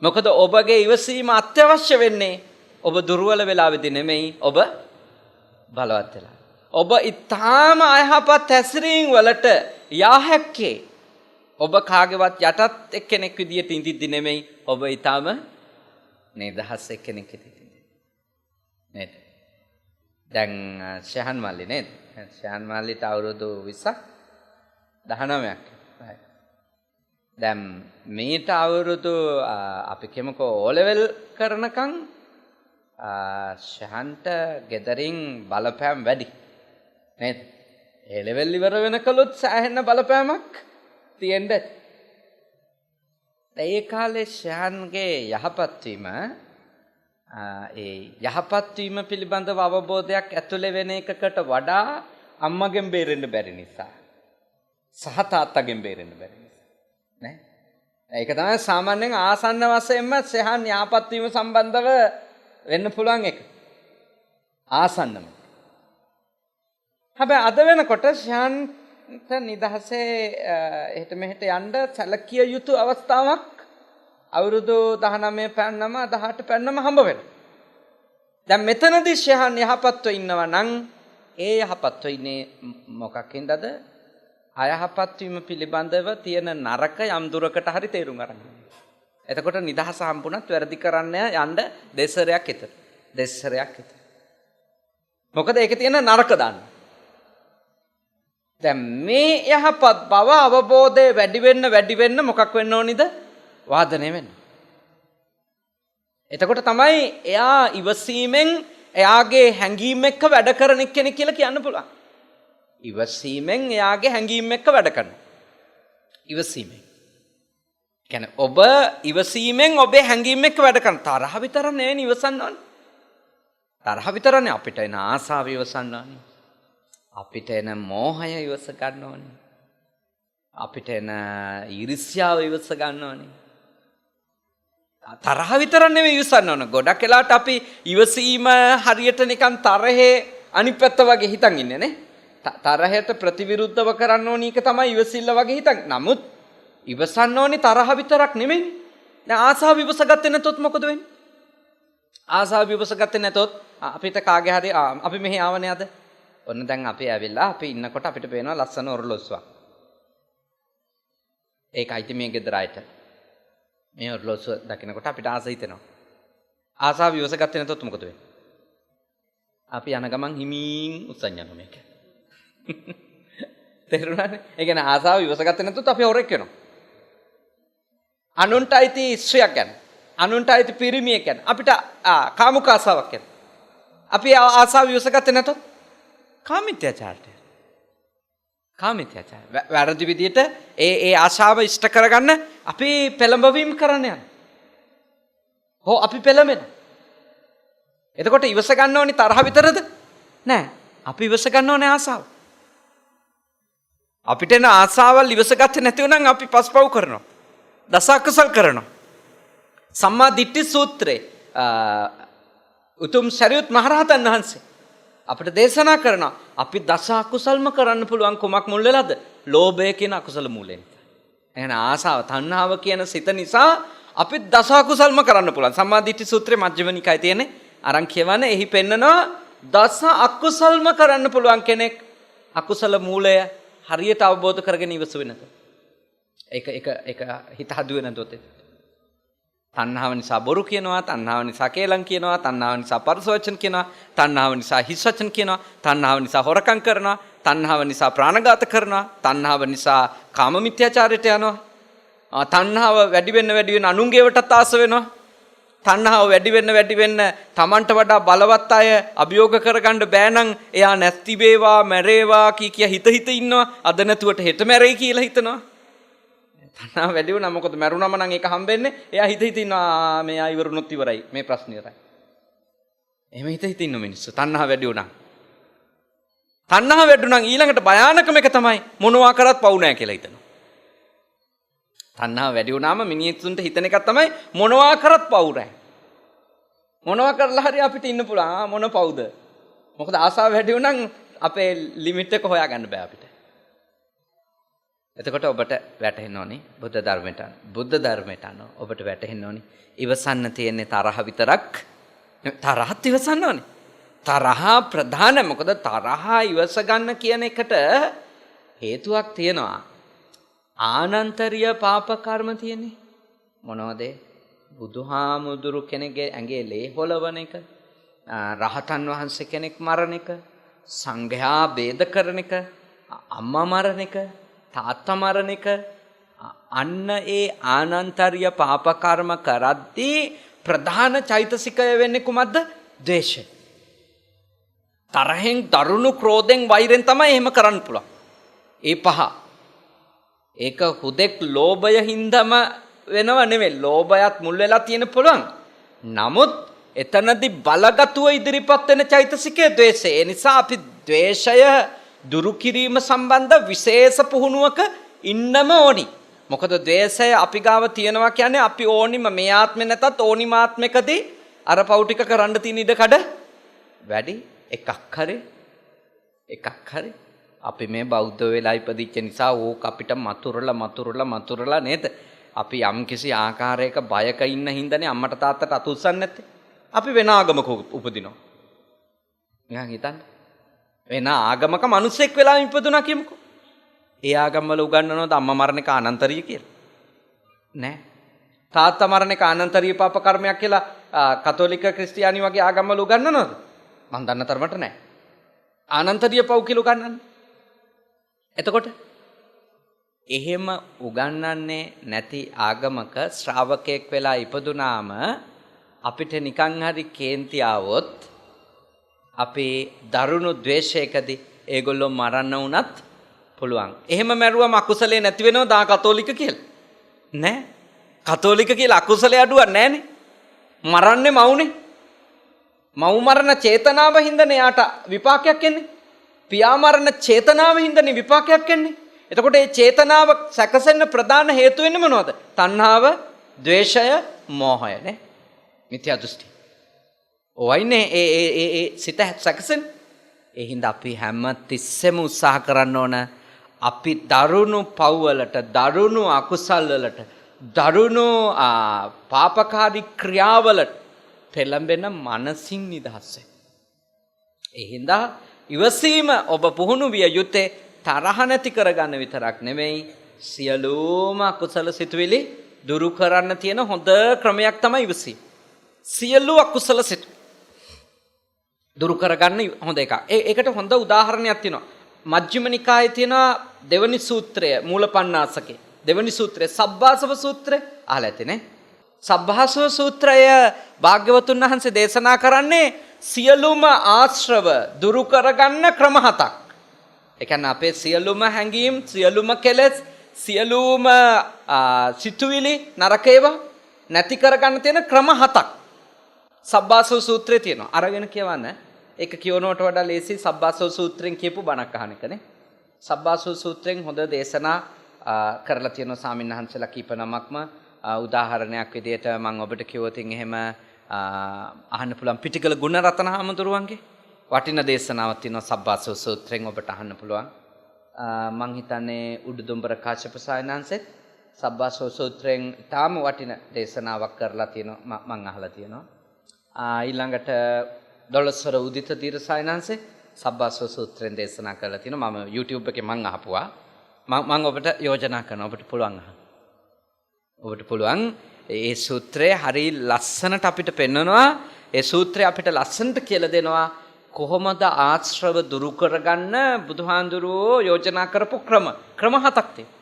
මොකද ඔබගේ ඉවසීම අත්‍යවශ්‍ය වෙන්නේ ඔබ දුර්වල වෙලාවෙදී නෙමෙයි, ඔබ බලවත් වෙලා. ඔබ ඊටාම අයහපත් හැසිරීම් වලට යා හැක්කේ ඔබ කාගේවත් යටත් එක්කෙනෙක් විදියට ඉඳිද්දි නෙමෙයි, ඔබ ඊටාම නිදහස් එක්කෙනෙක් විදියට නේද? දැන් ශහන් මල්ලි නේද? ශහන් මල්ලිට අවුරුදු 20ක් 19ක්. දැන් මේට අවුරුදු අපි කියමුකෝ O level කරනකම් ශහන්ට ගෙදරින් බලපෑම් වැඩි නේද? A level ඉවර වෙනකලුත් සෑහෙන බලපෑමක් තියෙන්න ඇති. ඒ කාලේ ශහන්ගේ යහපත් වීම යහපත් වීම පිළිබඳව අවබෝධයක් ඇතුළේ වෙන එකකට වඩා අම්මගෙන් බේරෙන්න බැරි නිසා සහ තාත්තගෙන් බේරෙන්න බැරි නිසා නේ. ඒක තමයි සාමාන්‍යයෙන් ආසන්න වශයෙන්ම ශහන් යහපත් වීම සම්බන්ධව වෙන්න පුළුවන් එක. ආසන්නම. හැබැයි අද වෙනකොට ශාන්ත නිදහසේ එහෙට මෙහෙට යන්න සැලකිය යුතු අවස්ථාවක් අවුරුදු 19 පැන්නම 18 පැන්නම හම්බ වෙනවා. දැන් මෙතනදී ශාන් යහපත්ව ඉන්නවා නම් ඒ යහපත්ව ඉන්නේ මොකකින්දද? අයහපත් වීම පිළිබඳව තියෙන නරක යම් දුරකට හරි තේරුම් ගන්න. එතකොට නිදහස හම්බුණත් වැරදි කරන්න යන්න දෙසරයක් විතර. දෙසරයක් විතර. මොකද ඒකේ තියෙන නරක දාන්න. දැන් මේ යහපත් බව අවබෝධය වැඩි වෙන්න මොකක් වෙන්න ඕනිද? වාදනය වෙන්න. එතකොට තමයි එයා ඉවසීමෙන් එයාගේ හැඟීම් එක්ක වැඩ කරන කෙනෙක් කියලා කියන්න පුළුවන්. ඉවසීමෙන් එයාගේ හැඟීම් එක්ක වැඩ කරනවා. ඉවසීමෙන්. කියන්නේ ඔබ ඉවසීමෙන් ඔබේ හැඟීම් එක්ක වැඩ කරන තරහ විතර නෙවෙයි ඉවසන්න ඕනේ. තරහ විතරනේ අපිට එන ආසාව ඉවසන්න ඕනේ. අපිට එන මෝහය ඉවස ගන්න ඕනේ. අපිට එන ඊර්ෂ්‍යාව ඉවස ගන්න ඕනේ. තරහ විතර නෙවෙයි ඉවසන්න ඕනේ. ගොඩක් වෙලාවට අපි ඉවසීම හරියට නිකන් තරහේ අනිත් පැත්ත වගේ හිතන් ඉන්නේ නේ. තරහයට ප්‍රතිවිරුද්ධව කරන්න ඕනි එක තමයි ඉවසිල්ල වගේ හිතන්. නමුත් ඉවසන්න ඕනි තරහ විතරක් නෙමෙයි. දැන් ආසාව ඉවසගත්තේ නැතොත් මොකද වෙන්නේ? ආසාව ඉවසගත්තේ නැතොත් අපිට කාගේ හරි අපි මෙහි ආවනේ අද. ඔන්න දැන් අපි ඇවිල්ලා අපි ඉන්නකොට අපිට පේනවා ලස්සන ඔරලොස්සුවක්. ඒකයි මේ ගෙදර අයට. මේ ඔරලොස්සුව දකිනකොට අපිට ආස හිතෙනවා. ආසාව ඉවසගත්තේ නැතොත් මොකද වෙන්නේ? අපි යන ගමන් හිමින් උස්සන් යනවා මේක. තේරුණානේ? ඒ කියන්නේ ආසාව ඉවසගත්තේ නැතොත් අපි හොරෙක් වෙනවා. අනුන්ට අයිති ස්ත්‍රියක් ගැන, අනුන්ට අයිති පිරිමියෙක් ගැන අපිට කාමුක ආසාවක් ගැන. අපි ආසාව ඉවසගත්තේ නැතොත් කාමිත්‍යාචාරය. කාමිත්‍යාචාරය. වැරදි විදියට ඒ ආශාව ඉෂ්ට කරගන්න අපි පෙළඹවීම කරන්න යනවා. හෝ අපි පෙළඹෙනවා. එතකොට ඉවස ගන්න ඕනි තරහ විතරද? නෑ. අපි ඉවස ගන්න ඕනේ ආසාව. අපිට එන ආසාවල් ඉවසගත්තේ නැති වුණනම් අපි පස්පව් කරනවා. දස අකුසල් කරනවා. සම්මා දිට්ඨි සූත්‍රයේ උතුම් සරියුත් මහරහතන් වහන්සේ අපිට දේශනා කරනවා අපි දස අකුසල්ම කරන්න පුළුවන් කුමක් මුල් වෙලාද? ලෝභය කියන අකුසල මූලයෙන්. එහෙනම් ආසාව තණ්හාව කියන සිත නිසා අපි දස අකුසල්ම කරන්න පුළුවන්. සම්මා දිට්ඨි සූත්‍රයේ මජ්ක්‍ධිම නිකායේ තියෙන්නේ අරන් කියවනේ එහි පෙන්නනවා දස අකුසල්ම කරන්න පුළුවන් කෙනෙක් අකුසල මූලය හරියට අවබෝධ කරගෙන ඉවසුවේ නැත. ඒක හිත හදුවේ නැතොත් තණ්හාව නිසා බොරු කියනවා, තණ්හාව නිසා කේලම් කියනවා, තණ්හාව නිසා පරුස වචන කියනවා, තණ්හාව නිසා හිස් වචන කියනවා, තණ්හාව නිසා හොරකම් කරනවා, තණ්හාව නිසා ප්‍රාණඝාත කරනවා, තණ්හාව නිසා කාම මිත්‍යාචාරයට යනවා, තණ්හාව වැඩි වෙන්න අනුන්ගේවටත් ආස වෙනවා, තණ්හාව වැඩි වෙන්න තමන්ට වඩා බලවත් අය අභියෝග කරගන්න බෑ නම් එයා නැති වේවා මැරේවා කිය හිත ඉන්නවා, අද නැතුවට හෙට මැරෙයි කියලා හිතනවා. තණ්හාව වැඩි වුණා මොකද මැරුණම නම් ඒක හම්බෙන්නේ එයා හිත ඉන්නවා මෙයා ඉවරුනොත් ඉවරයි මේ ප්‍රශ්නේ ඉවරයි. එහෙම හිත ඉන්න මිනිස්සු තණ්හාව වැඩි වුණා. තණ්හාව වැඩි වුණා ඊළඟට භයානකම එක තමයි මොනවා කරත් පවු නැහැ කියලා හිතනවා. තණ්හාව වැඩි වුණාම මිනිස්සුන්ට හිතන එකක් තමයි මොනවා කරත් පවු නැහැ. මොනවා කරලා හරි අපිට ඉන්න පුළුවන් මොන පවුද? මොකද ආසාව වැඩි වුණා අපේ ලිමිට් එක හොයාගන්න බෑ අපිට. එතකොට ඔබට වැටහෙන්න ඕනේ බුද්ධ ධර්මයට අනුව ඔබට වැටහෙන්න ඕනේ ඉවසන්න තියෙන්නේ තරහ විතරක්. තරහත් ඉවසන්න ඕනේ. තරහ ප්‍රධාන. මොකද තරහ ඉවස ගන්න කියන එකට හේතුවක් තියෙනවා. ආනන්තරීය පාප කර්ම තියෙන්නේ. මොනවද? බුදුහාමුදුරු කෙනෙක්ගේ ඇඟේ ලේ හොලවන එක, රහතන් වහන්සේ කෙනෙක් මරණ එක, සංඝයා ભેද කරන එක, අම්මා මරණ එක, තාත්තා මරණ එක, අන්න ඒ ආනන්තරීය පාප කර්ම කරද්දී ප්‍රධාන චෛතසිකය වෙන්නේ කුමක්ද? ද්වේෂය. තරහෙන් දරුණු ක්‍රෝධෙන් වෛරෙන් තමයි එහෙම කරන්න පුළුවන්. ඒ පහ. ඒක හුදෙක් ලෝභය හින්දාම වෙනව නෙමෙයි. ලෝභයත් මුල් වෙලා තියෙන පුළුවන්. නමුත් එතනදී බලගතුව ඉදිරිපත් වෙන චෛතසිකය ද්වේෂය. ඒ නිසා අපි ද්වේෂය දුරු කිරීම සම්බන්ධ විශේෂ පුහුණුවක ඉන්නම ඕනි. මොකද ද්වේෂය අපි ගාව තියෙනවා කියන්නේ අපි ඕනිම මේ ආත්මේ නැතත් ඕනිම ආත්මයකදී අර පව් ටික කරන්න තියෙන ඉඩ කඩ වැඩි. එකක් හරි අපි මේ බෞද්ධ වෙලා ඉපදිච්ච නිසා ඕක අපිට මතුරලා නේද? අපි යම් කිසි ආකාරයක බයක ඉන්න හින්දානේ අම්මට තාත්තට අත උස්සන්නේ නැත්තේ. අපි වෙන ආගමක උපදිනවා. නිකන් හිතන්න. වෙන ආගමක මිනිස්සෙක් වෙලා ඉපදුනා කියමුකෝ. ඒ ආගම් වල උගන්වනවද අම්මා මරණ එක අනන්තරීය කියලා? නෑ. තාත්තා මරණ එක අනන්තරීය පාප කර්මයක් කියලා කතෝලික ක්‍රිස්තියානි වගේ ආගම් වල උගන්වනවද? මම දන්න තරමට නෑ. අනන්තරීය පව් කියලා උගන්වන්නේ. එතකොට එහෙම උගන්වන්නේ නැති ආගමක ශ්‍රාවකයෙක් වෙලා ඉපදුනාම අපිට නිකන් හරි කේන්ති ආවොත් අපේ දරුණු ද්වේෂයකදී ඒගොල්ලෝ මරන්න වුණත් පුළුවන්. එහෙම මැරුවම අකුසලේ නැති වෙනවද කතෝලික කියලා? නෑ. කතෝලික කියලා අකුසලේ අඩුවක් නෑනේ. මරන්නේ මවුනේ. මව් මරණ චේතනාව හින්දානේ යාට විපාකයක් එන්නේ. පියා මරණ චේතනාව හින්දානේ විපාකයක් එන්නේ. එතකොට මේ චේතනාව සැකසෙන්න ප්‍රධාන හේතු වෙන්නේ මොනවද? තණ්හාව, ද්වේෂය, මෝහය නේ. මිත්‍යා දෘෂ්ටි. ඔයයිනේ ඒ සිත සැකසෙන්නේ. ඒ හින්දා අපි හැම තිස්සෙම උත්සාහ කරන්න ඕන අපි දරුණු පව්වලට, දරුණු අකුසල් වලට, දරුණු පාපකාරී ක්‍රියාවලට පෙළඹෙන මනසින් නිදහස් වෙන්න. ඒ හින්දා ඉවසීම ඔබ පුහුණු විය යුත්තේ තරහ නැති කරගන්න විතරක් නෙමෙයි සියලුම අකුසල සිතුවිලි දුරු කරන්න තියෙන හොඳ ක්‍රමයක් තමයි ඉවසීම. සියලු අකුසල සිත් දුරු කරගන්න හොඳ එකක්. ඒකට හොඳ උදාහරණයක් තියෙනවා. මජ්ක්‍ධිම නිකායේ තියෙන දෙවනි සූත්‍රය මූලපණ්ණාසකේ. දෙවනි සූත්‍රය සබ්බාසව සූත්‍රය අහලා ඇතිනේ. සබ්බාසව සූත්‍රය භාග්‍යවතුන් වහන්සේ දේශනා කරන්නේ සියලුම ආශ්‍රව දුරු කරගන්න ක්‍රම 7ක්. ඒ කියන්නේ අපේ සියලුම හැඟීම්, සියලුම කෙලෙස්, සියලුම සිතුවිලි නරක ඒවා නැති කරගන්න තියෙන ක්‍රම 7ක්. සබ්බාසව සූත්‍රයේ තියෙනවා. අරගෙන කියවන්න. ඒක කියවනවට වඩා ලේසි සබ්බාසව සූත්‍රයෙන් කියපු බණක් අහන එකනේ. සබ්බාසව සූත්‍රයෙන් හොඳ දේශනා කරලා තියෙනවා සාමින්හන්සලා කීප නමක්ම. උදාහරණයක් විදිහට මම ඔබට කිව්වොතින් එහෙම අහන්න පුළුවන් පිටිකල ගුණරත්න හාමුදුරුවන්ගේ වටින දේශනාවක් තියෙනවා සබ්බාසව සූත්‍රයෙන් ඔබට අහන්න පුළුවන්. මං හිතන්නේ උඩුදුම්බර කාශ්‍යප සායනන්සෙත් සබ්බාසව සූත්‍රයෙන් තාම වටින දේශනාවක් කරලා තියෙනවා මං අහලා තියෙනවා. ඊළඟට දොළොස්වර උදිත තීර සායනන්සේ සබ්බාසව සූත්‍රයෙන් දේශනා කරලා තියෙනවා. මම YouTube එකේ මං අහපුවා. මං ඔබට යෝජනා කරනවා ඔබට පුළුවන් අහන්න. ඔබට පුළුවන් ඒ සූත්‍රය හරි ලස්සනට අපිට පෙන්වනවා. ඒ සූත්‍රය අපිට ලස්සනට කියලා දෙනවා කොහොමද ආශ්‍රව දුරු කරගන්න බුදුහාඳුරෝ යෝජනා කරපු ක්‍රම 7ක් තියෙනවා.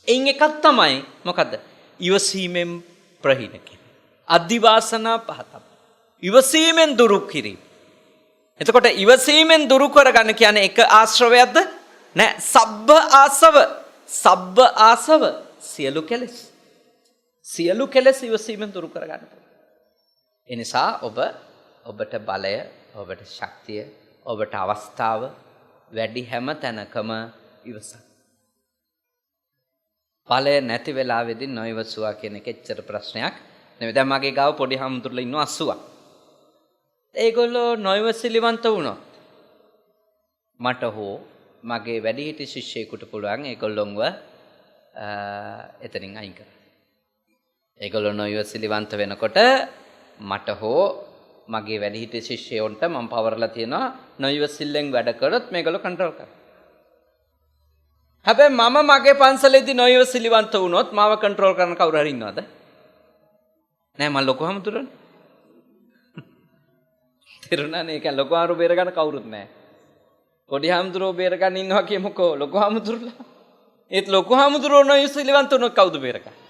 එයින් එකක් තමයි මොකද්ද? ඉවසීමෙන් ප්‍රහීන කිරීම. අදිවාසනා 5ක්. ඉවසීමෙන් දුරු කිරීම. එතකොට ඉවසීමෙන් දුරු කරගන්න කියන්නේ එක ආශ්‍රවයක්ද? නෑ. සබ්බ ආසව සියලු කෙලෙස්. සියලු කෙලෙස් ඉවසීමෙන් දුරු කරගන්න පුළුවන්. ඒ නිසා ඔබට බලය, ඔබට ශක්තිය, ඔබට අවස්ථාව වැඩි හැම තැනකම ඉවසන්න. බලය නැති වෙලාවෙදී නොඉවසුවා කියන එක එච්චර ප්‍රශ්නයක් නෙවෙයි. දැන් මගේ ගාව පොඩි හාමුදුරුවෝ ඉන්නවා 80ක්. ඒගොල්ලෝ නොඉවසිලිවන්ත වුණොත් මට හෝ මගේ වැඩිහිටි ශිෂ්‍යයෙකුට පුළුවන් ඒගොල්ලොන්ව එතනින් අයින් කරන්න. ඒගොල්ලෝ නොඉවසිලිවන්ත වෙනකොට මට හෝ මගේ වැඩිහිටි ශිෂ්‍යයන්ට මම පවරලා තියෙනවා නොඉවසිල්ලෙන් වැඩ කරොත් මේගොල්ලෝ කන්ට්‍රෝල් කරනවා. හැබැයි මම මගේ පන්සලේදී නොඉවසිලිවන්ත වුණොත් මාව කන්ට්‍රෝල් කරන කවුරු හරි ඉන්නවද? නෑ. මම ලොකු හමුදුරනේ. තේරුණානේ? ඒක ලොකු ආරු බේර ගන්න කවුරුත් නෑ. පොඩි හමුදුරෝ බේර ගන්න ඉන්නවා කියමුකෝ ලොකු හමුදුරලා. ඒත් ලොකු හමුදුරෝ නොඉවසිලිවන්ත වුණොත් කවුද බේරගන්නේ?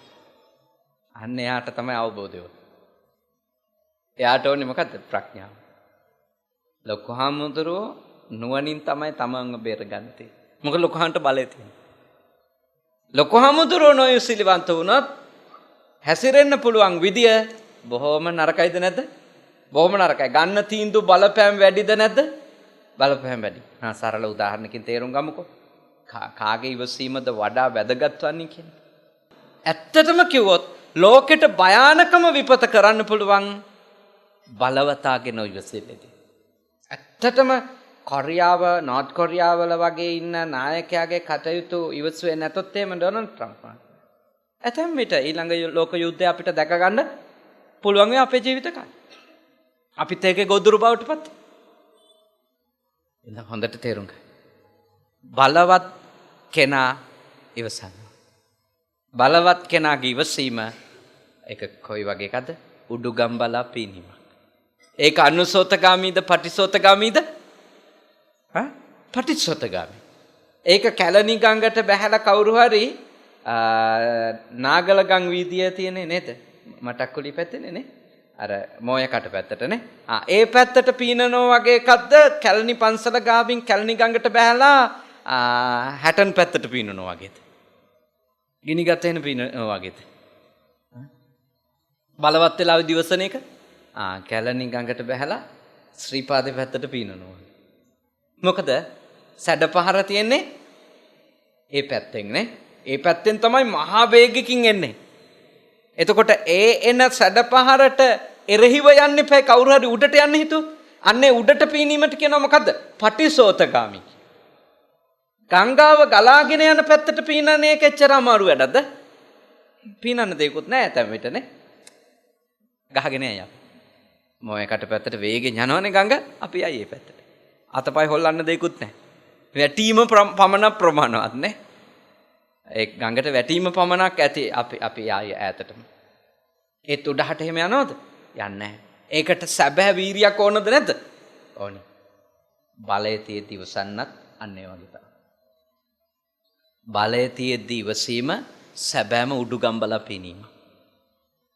අන්න එයාට තමයි අවබෝධය. එයාට ඕනේ මොකද්ද? ප්‍රඥාව. ලොකු හාමුදුරුවෝ නුවණින් තමයි තමන්ව බේරගන්නේ. මොකද ලොකු හාන්ට බලය තියෙනවා. ලොකු හාමුදුරුවෝ නොයුසිලිවන්ත වුණොත් හැසිරෙන්න පුළුවන් විදිය බොහොම නරකයිද නැද්ද? බොහොම නරකයි. ගන්න තීන්දුව බලපෑම් වැඩිද නැද්ද? බලපෑම් වැඩි. සරල උදාහරණකින් තේරුම් ගමුකෝ. කාගේ ඉවසීමද වඩා වැදගත් වන්නේ කියන්නේ? ඇත්තටම කිව්වොත් ලෝකෙට භයානකම විපත කරන්න පුළුවන් බලවතාගේ නොඉවසිල්ලේදී. ඇත්තටම කොරියාව, නෝර්ත් කොරියාවල වගේ ඉන්න නායකයාගේ කටයුතු ඉවසුවේ නැතොත් එහෙම ඩොනල්ඩ් ට්‍රම්ප් ඇතැම් විට ඊළඟ ලෝක යුද්ධය අපිට දැක ගන්න පුළුවන් වේ අපේ ජීවිත කාලේ. අපිත් ඒකේ ගොදුරු බවට පත්. ඉතින් හොඳට තේරුම් ගන්න. බලවත් කෙනා ඉවසන්න. බලවත් කෙනාගේ ඉවසීම ඒක කොයි වගේ එකද? උඩුගම් බලා පීනීමක්. ඒක අනුසෝතගාමීද පටිසෝතගාමීද? පටිසෝතගාමී. ඒක කැලණි ගඟට බැහැලා කවුරු හරි නාගලගම් වීදියේ තියෙන්නේ නේද? මටක්කුලි පැත්තේ නේ? අර මොයකට පැත්තටනේ. ඒ පැත්තට පීනනෝ වගේ එකක්ද කැලණි පන්සල ගාවින් කැලණි ගඟට බැහැලා හැටන් පැත්තට පීනනෝ වගේද? ගිනි ගතේන පීනනෝ වගේද? බලවත් වෙලා දිවසන එක කැලණි ගඟට බැහැලා ශ්‍රීපාදේ පැත්තට පීනනවා. මොකද සැඩ පහර තියෙන්නේ ඒ පැත්තෙන් නේ. ඒ පැත්තෙන් තමයි මහා වේගකින් එන්නේ. එතකොට ඒ එන සැඩ පහරට එරෙහිව යන්න එපා. කවුරු හරි උඩට යන්න හිතුවොත් අන්නේ උඩට පීනීමට කියනවා මොකද්ද? පටිසෝතගාමී. ගංගාව ගලාගෙන යන පැත්තට පීනන එක එච්චර අමාරු වැඩක්ද? පීනන්න දෙයක්වත් නැහැ ඇතැම් විටනේ. ගහගෙන යයි. මොයකට පැත්තට වේගෙන් යනවනේ ගඟ. අපි යයි ඒ පැත්තට. අතපය හොල්ලන්න දෙයක්වත් නැහැ. වැටීම පමණ ප්‍රමාණවත් නේ. ඒ ගඟට වැටීම පමණක් ඇති අපි ආයේ ඈතටම. ඒත් උඩහට එහෙම යනවද? යන්නේ නැහැ. ඒකට සැබෑ වීරියක් ඕනද නැද්ද? ඕනි. බලය තියෙද්දි ඉවසන්නත් අන්න ඒ වගේ තමයි. බලය තියෙද්දි ඉවසීම සැබෑම උඩුගම්බලා පෙනීම.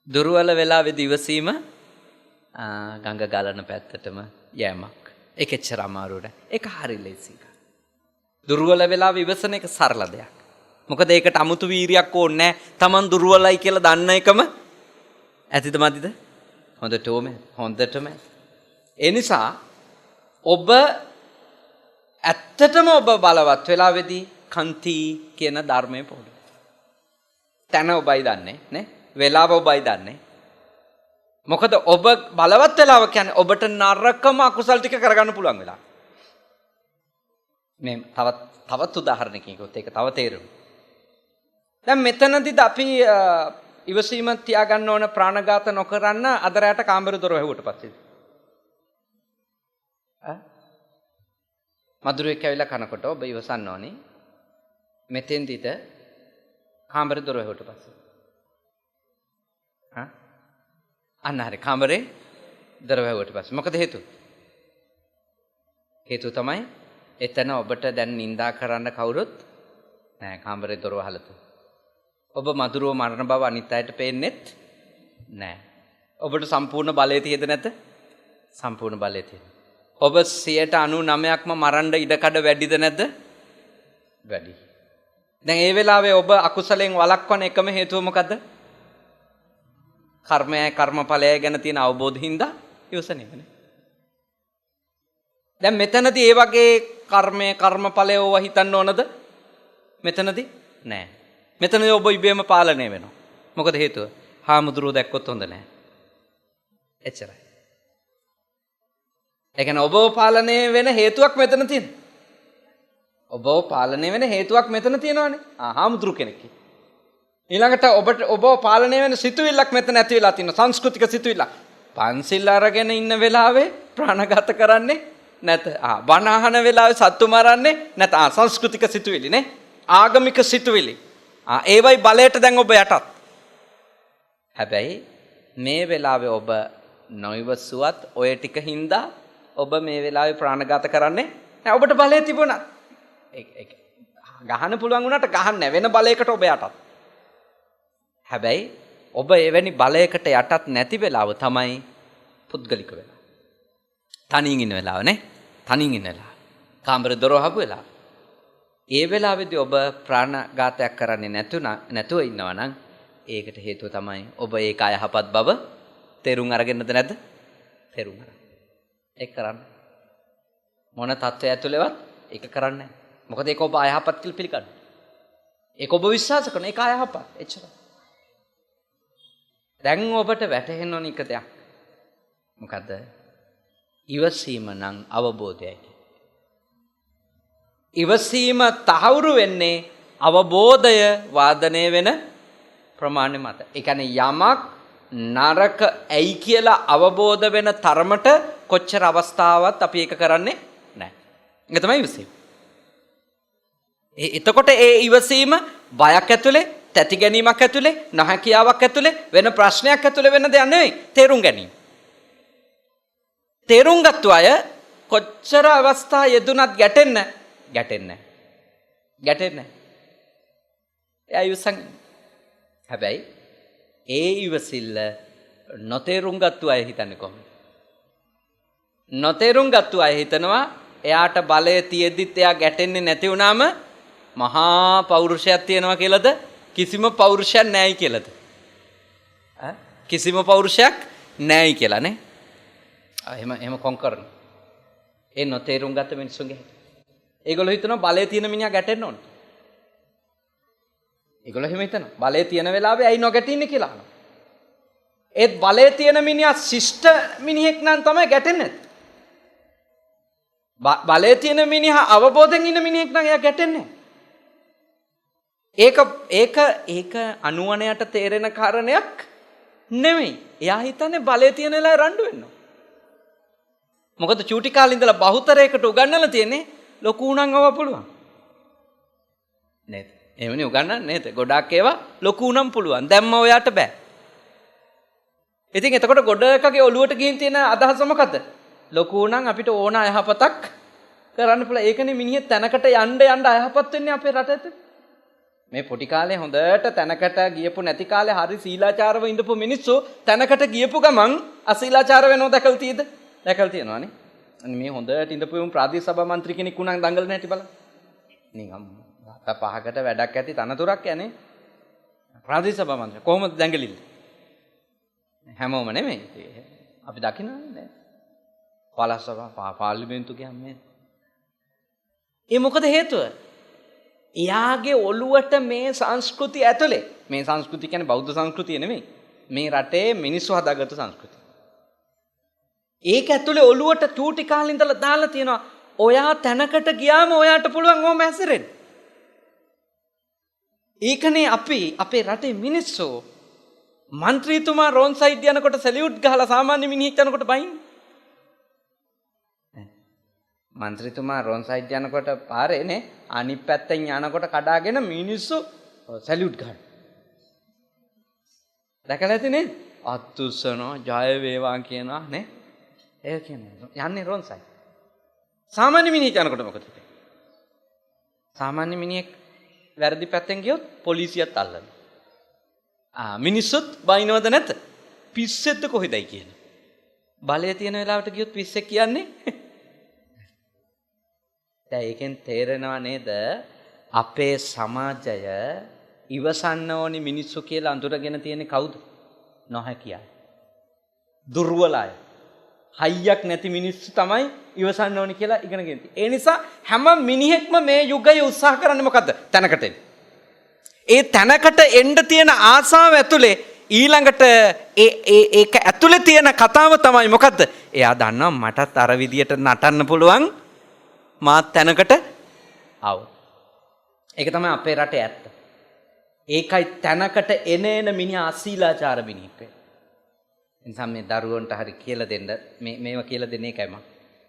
දුර්වල වෙලාවේදී ඉවසීම ගඟ ගලන පැත්තටම යෑමක්. ඒක එච්චර අමාරු නෑ. ඒක හරි ලේසි. දුර්වල වෙලාවෙ ඉවසන එක සරල දෙයක්. මොකද ඒකට අමුතු වීරියක් ඕනේ නෑ. Taman දුර්වලයි කියලා දන්න එකම ඇතිද මදිද? හොඳටම. ඒ නිසා ඔබ ඇත්තටම ඔබ බලවත් වෙලාවේදී කන්ති කියන ධර්මයේ පොඩ. තන ඔබයි දන්නේ නේ? වෙලාව ඔබයි දන්නේ. මොකද ඔබ බලවත් වෙලාව කියන්නේ ඔබට නරකම අකුසල් ටික කරගන්න පුළුවන් වෙලාව. මේ තවත් උදාහරණයකින් කිව්වොත් ඒක තව තේරෙනවා. දැන් මෙතනදිත් අපි ඉවසීම තියාගන්න ඕන ප්‍රාණඝාත නොකරන්න අදරයට කාමර දොර වැහුවට පස්සේ. මధుරෙක් ඇවිල්ලා කනකොට ඔබ ඉවසන්න ඕනේ. මෙතෙන්දිට කාමර දොර වැහුවට පස්සේ. අන්න හරි කාමරේ දොර වැහුවට පස්සේ මොකද හේතුව? හේතුව තමයි එතන ඔබට දැන් නිඳා කරන්න කවුරුත් නෑ කාමරේ දොර වහලා තියෙනවා. ඔබ මధుරව මරණ බව අනිත් අයට පේන්නෙත් නෑ. ඔබට සම්පූර්ණ බලය තියෙද නැත? සම්පූර්ණ බලය තියෙනවා. ඔබ 99%ක්ම මරන්න ඉඩකඩ වැඩිද නැද්ද? වැඩි. දැන් ඒ වෙලාවේ ඔබ අකුසලෙන් වළක්වන එකම හේතුව මොකද්ද? කර්මයයි කර්මඵලයයි ගැන තියෙන අවබෝධින්ද ඉවසන එකනේ. දැන් මෙතනදී ඒ වගේ කර්මය කර්මඵලය ඕවා හිතන්න ඕනද? මෙතනදී නෑ. මෙතනදී ඔබ ඉබේම පාලනය වෙනවා. මොකද හේතුව? හාමුදුරුවෝ දැක්කොත් හොඳ නෑ. එච්චරයි. ඒ කියන්නේ ඔබව පාලනය වෙන හේතුවක් මෙතන තියෙනවා. ඔබව පාලනය වෙන හේතුවක් මෙතන තියෙනවානේ. හාමුදුරු කෙනෙක්. ඊළඟට ඔබව පාලනය වෙන සිතුවිල්ලක් මෙතන ඇති වෙලා තියෙනවා. සංස්කෘතික සිතුවිල්ලක්. පන්සිල් අරගෙන ඉන්න වෙලාවේ ප්‍රාණඝාත කරන්නේ නැත. බණ අහන වෙලාවේ සත්තු මරන්නේ නැත. සංස්කෘතික සිතුවිලි නේ. ආගමික සිතුවිලි. ඒවයි බලයට දැන් ඔබ යටත්. හැබැයි මේ වෙලාවේ ඔබ නොයිවසුවත් ඔය ටික හින්දා ඔබ මේ වෙලාවේ ප්‍රාණඝාත කරන්නේ නැහැ. ඔබට බලය තිබුණා. ඒක ගහන්න පුළුවන් වුණාට ගහන්න නැහැ. වෙන බලයකට ඔබ යටත්. හැබැයි ඔබ එවැනි බලයකට යටත් නැති වෙලාව තමයි පුද්ගලික වෙලාව. තනියෙන් ඉන්න වෙලාව නේ. තනියෙන් ඉන්න වෙලාව. කාමරේ දොර වහපු වෙලාව. ඒ වෙලාවේදී ඔබ ප්‍රාණඝාතයක් කරන්නේ නැතුව ඉන්නවා නම් ඒකට හේතුව තමයි ඔබ ඒක අයහපත් බව තේරුම් අරගෙනද නැද්ද? තේරුම් අරගෙන. ඒක කරන්න. මොන තත්ත්වය ඇතුළේවත් ඒක කරන්නේ නැහැ. මොකද ඒක ඔබ අයහපත් කියලා පිළිගන්න. ඒක ඔබ විශ්වාස කරන ඒක අයහපත්. එච්චරයි. දැන් ඔබට වැටහෙන්න ඕන එක දෙයක්. මොකද්ද? ඉවසීම නම් අවබෝධයයි. ඉවසීම තහවුරු වෙන්නේ අවබෝධය වාදනය වෙන ප්‍රමාණය මත. ඒ කියන්නේ යමක් නරක ඇයි කියලා අවබෝධ වෙන තරමට කොච්චර අවස්ථාවක් අපි ඒක කරන්නේ නැහැ. ඒක තමයි ඉවසීම. එතකොට ඒ ඉවසීම බයක් ඇතුලේ, තැති ගැනීමක් ඇතුලේ, නැහැකියාවක් ඇතුලේ, වෙන ප්‍රශ්නයක් ඇතුලේ වෙන දෙයක් නෙවෙයි. තේරුම් ගැනීම. තේරුම් ගත්ත අය කොච්චර අවස්ථා යෙදුනත් ගැටෙන්නේ නැහැ. එයා ඉවසන්. හැබැයි ඒ ඉවසිල්ල නොතේරුම් ගත්ත අය හිතන්නේ කොහොමද? නොතේරුම් ගත්ත අය හිතනවා එයාට බලය තියෙද්දිත් එයා ගැටෙන්නේ නැති වුණාම මහා පෞරුෂයක් තියෙනවා කියලාද? කිසිම පෞරුෂයක් නැහැයි කියලාද? කිසිම පෞරුෂයක් නැහැයි කියලා නේ. එහෙම කොන්කරන. ඒ නොතේරුම් ගත්ත මිනිස්සුන්ගේ ඒගොල්ලෝ හිතනවා බලය තියෙන මිනිහා ගැටෙන්න ඕන. ඒගොල්ලෝ එහෙම හිතනවා. බලය තියෙන වෙලාවේ ඇයි නොගැටෙන්නේ කියලා අහනවා. ඒත් බලය තියෙන මිනිහා ශිෂ්ට මිනිහෙක් නම් තමයි ගැටෙන්නේ. බලය තියෙන මිනිහා අවබෝධයෙන් ඉන්න මිනිහෙක් නම් එයා ගැටෙන්නේ. ඒක අනුවණයට තේරෙන කාරණයක් නෙමෙයි. එයා හිතන්නේ බලය තියෙන වෙලාවේ රණ්ඩු වෙන්න. මොකද චූටි කාලේ ඉඳලා බහුතරයකට උගන්වලා තියෙන්නේ ලොකු උණන් අවව පුළුවන්. නේද? එහෙමනේ උගන්වන්නේ නේද? ගොඩාක් ඒවා ලොකු උණන් පුළුවන්. දැම්ම ඔයාට බෑ. ඉතින් එතකොට ගොඩකගේ ඔළුවට ගිහින් තියෙන අදහස මොකද්ද? ලොකු නම් අපිට ඕන අයහපතක් කරන්න පුළුවන්. ඒකනේ මිනිහ තැනකට යන්න අයහපත් වෙන්නේ අපේ රටට. මේ පොඩි කාලේ හොඳට තැනකට ගියපු නැති කාලේ හරි සීලාචාරව ඉඳපු මිනිස්සු තැනකට ගියපු ගමන් අසීලාචාර වෙනව දැකලා තියෙද? දැකලා තියෙනවානේ. අනේ මේ හොඳට ඉඳපු ප්‍රාදේශ සභා මන්ත්‍රී කෙනෙක් උනන් දඟලන හැටි බලන්න. නිකම් රට පහකට වැඩක් ඇති තනතුරක් යන්නේ. ප්‍රාදේශ සභා මන්ත්‍රී කොහොමද දඟලින්නේ? හැමෝම නෙමෙයි. අපි දකින්නනේ. පළාත් සභා පාර්ලිමේන්තු කියන්නේ. ඒ මොකද හේතුව? එයාගේ ඔළුවට මේ සංස්කෘතිය ඇතුලේ මේ සංස්කෘතිය කියන්නේ බෞද්ධ සංස්කෘතිය නෙමෙයි. මේ රටේ මිනිස්සු හදාගත්තු සංස්කෘතිය. ඒක ඇතුලේ ඔළුවට චූටි කාලේ ඉඳලා දාලා තියෙනවා. ඔයා තැනකට ගියාම ඔයාට පුළුවන් ඕම හැසිරෙන්න. ඒකනේ අපි අපේ රටේ මිනිස්සු මන්ත්‍රීතුමා රෝන් සයිඩ් යනකොට සැලියුට් ගහලා සාමාන්‍ය මිනිහෙක් යනකොට බයින්. මන්ත්‍රීතුමා රෝන් සයිඩ් යනකොට පාරේ නේ අනිත් පැත්තෙන් යනකොට කඩාගෙන මිනිස්සු සැලියුට් ගහනවා. දැකලා ඇතිනේ? අත්තුස්සනවා ජය වේවා කියනවා නේ. ඒ කියන්නේ යන්නේ රෝන් සයිඩ්. සාමාන්‍ය මිනිහෙක් යනකොට මොකද වෙන්නේ? සාමාන්‍ය මිනිහෙක් වැරදි පැත්තෙන් ගියොත් පොලිසියත් අල්ලනවා. මිනිස්සුත් බයිනවද නැත? පිස්සෙද්ද කොහෙදයි කියන්නේ. බලය තියෙන වෙලාවට ගියොත් පිස්සෙක් කියන්නේ. දැන් ඒකෙන් තේරෙනවා නේද අපේ සමාජය ඉවසන්න ඕනි මිනිස්සු කියලා අඳුරගෙන තියෙන්නේ කවුද? නොහැකිය අය. දුර්වල අය. හයියක් නැති මිනිස්සු තමයි ඉවසන්න ඕනි කියලා ඉගෙනගෙන තියෙන්නේ. ඒ නිසා හැම මිනිහෙක්ම මේ යුගයේ උත්සාහ කරන්නේ මොකද්ද? තැනකට එන්න. ඒ තැනකට එන්න තියෙන ආසාව ඇතුලේ ඊළඟට ඒක ඇතුලේ තියෙන කතාව තමයි මොකද්ද? එයා දන්නවා මටත් අර විදියට නටන්න පුළුවන් මාත් තැනකට ආව. ඒක තමයි අපේ රටේ ඇත්ත. ඒකයි තැනකට එන මිනිහා අසීලාචාර මිනිහෙක්. එනිසා මේ දරුවන්ට හරි කියලා දෙන්න මේවා කියලා දෙන්නේ ඒකයි මම.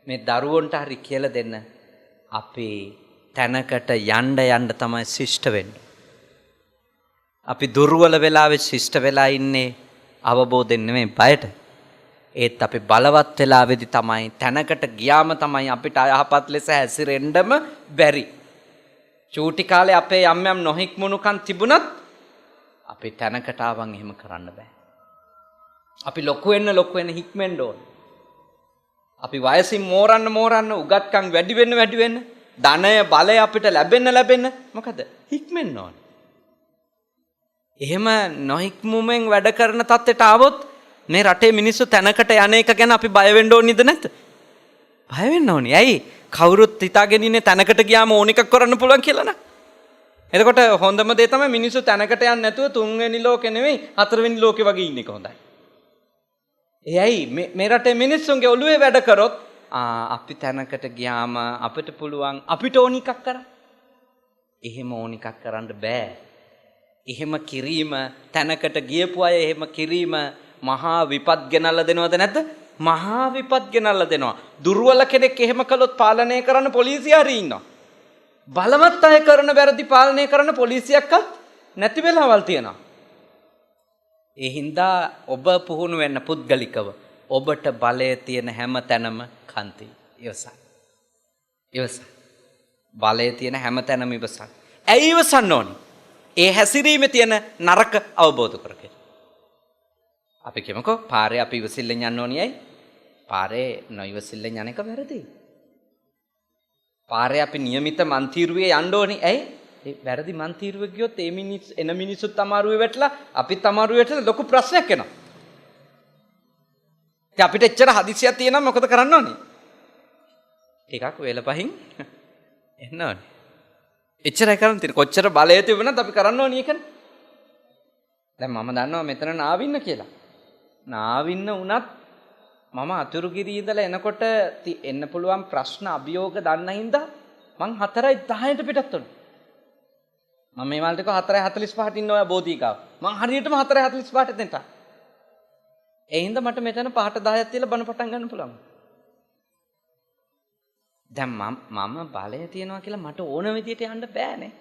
මේ දරුවන්ට හරි කියලා දෙන්න අපේ තැනකට යන්න තමයි ශිෂ්ට වෙන්නේ. අපි දුර්වල වෙලාවේ ශිෂ්ට වෙලා ඉන්නේ අවබෝධයෙන් නෙමෙයි බයට. ඒත් අපි බලවත් වෙලාවේදී තමයි තැනකට ගියාම තමයි අපිට අයහපත් ලෙස හැසිරෙන්නම බැරි. චූටි කාලේ අපේ යම් යම් නොහික්මුණුකම් තිබුණත් අපි තැනකට ආවන් එහෙම කරන්න බෑ. අපි ලොකු වෙන්න හික්මෙන්න ඕන. අපි වයසින් මෝරන්න උගත්කම් වැඩි වෙන්න ධනය බලය අපිට ලැබෙන්න මොකද හික්මෙන්න ඕන. එහෙම නොහික්මුමෙන් වැඩ කරන තත්ත්වයට ආවොත් මේ රටේ මිනිස්සු තැනකට යන එක ගැන අපි බය වෙන්න ඕනිද නැද්ද? බය වෙන්න ඕනි. ඇයි? කවුරුත් හිතාගෙන ඉන්නේ තැනකට ගියාම ඕන එකක් කරන්න පුළුවන් කියලා නේ. එතකොට හොඳම දේ තමයි මිනිස්සු තැනකට යන්නේ නැතුව තුන්වෙනි ලෝකෙ නෙමෙයි හතරවෙනි ලෝකෙ වගේ ඉන්න එක හොඳයි. එයි මේ රටේ මිනිස්සුන්ගේ ඔළුවේ වැඩ කරොත් අපි තැනකට ගියාම අපිට පුළුවන් අපිට ඕන එකක් කරන්න. එහෙම ඕන එකක් කරන්න බෑ. එහෙම කිරීම තැනකට ගියපු අය එහෙම කිරීම මහා විපත් ගෙනල්ලා දෙනවද නැද්ද? මහා විපත් ගෙනල්ලා දෙනවා. දුර්වල කෙනෙක් එහෙම කළොත් පාලනය කරන්න පොලිසිය හරි ඉන්නවා. බලවත් අය කරන වැරදි පාලනය කරන පොලිසියක්වත් නැති වෙලාවල් තියෙනවා. ඒ හින්දා ඔබ පුහුණු වෙන්න පුද්ගලිකව ඔබට බලය තියෙන හැම තැනම කන්ති ඉවසන්න. ඉවසන්න. බලය තියෙන හැම තැනම ඉවසන්න. ඇයි ඉවසන්න ඕනේ? ඒ හැසිරීමේ තියෙන නරක අවබෝධ කරගන්න. අපි කියමුකෝ පාරේ අපි ඉවසිල්ලෙන් යන්න ඕනියයි. පාරේ නොඉවසිල්ලෙන් යන එක වැරදි. පාරේ අපි નિયમિત මන්තිරුවේ යන්න ඕනි. ඇයි? ඒ වැරදි මන්තිරුවේ ගියොත් ඒ එන මිනිස්සුත් අමාරුවේ වැටලා අපිත් අමාරුවේ වැටලා ලොකු ප්‍රශ්නයක් එනවා. ඉතින් අපිට එච්චර හදිසියක් තියෙනවා මොකද කරන්න ඕනේ? ටිකක් වේලපහින් එන්න ඕනේ. එච්චරයි කරන්න තියෙන්නේ. කොච්චර බලය තිබුණත් අපි කරන්න ඕනේ ඒකනේ. දැන් මම දන්නවා මෙතන නාවින්න කියලා. නාවින්න වුණත් මම අතුරුගිරි ඉඳලා එනකොට එන්න පුළුවන් ප්‍රශ්න අභියෝග දන්න හින්දා මං 4:10ට පිටත් වුණා. මම මේ වලට 4:45ට ඉන්න ඔය බෝධිකාව. මං හරියටම 4:45ට එතනට. ඒ හින්දා මට මෙතන 5:10ක් තියලා බණ පටන් ගන්න පුළුවන්. දැන් මම බලය තියනවා කියලා මට ඕන විදියට යන්න බෑනේ.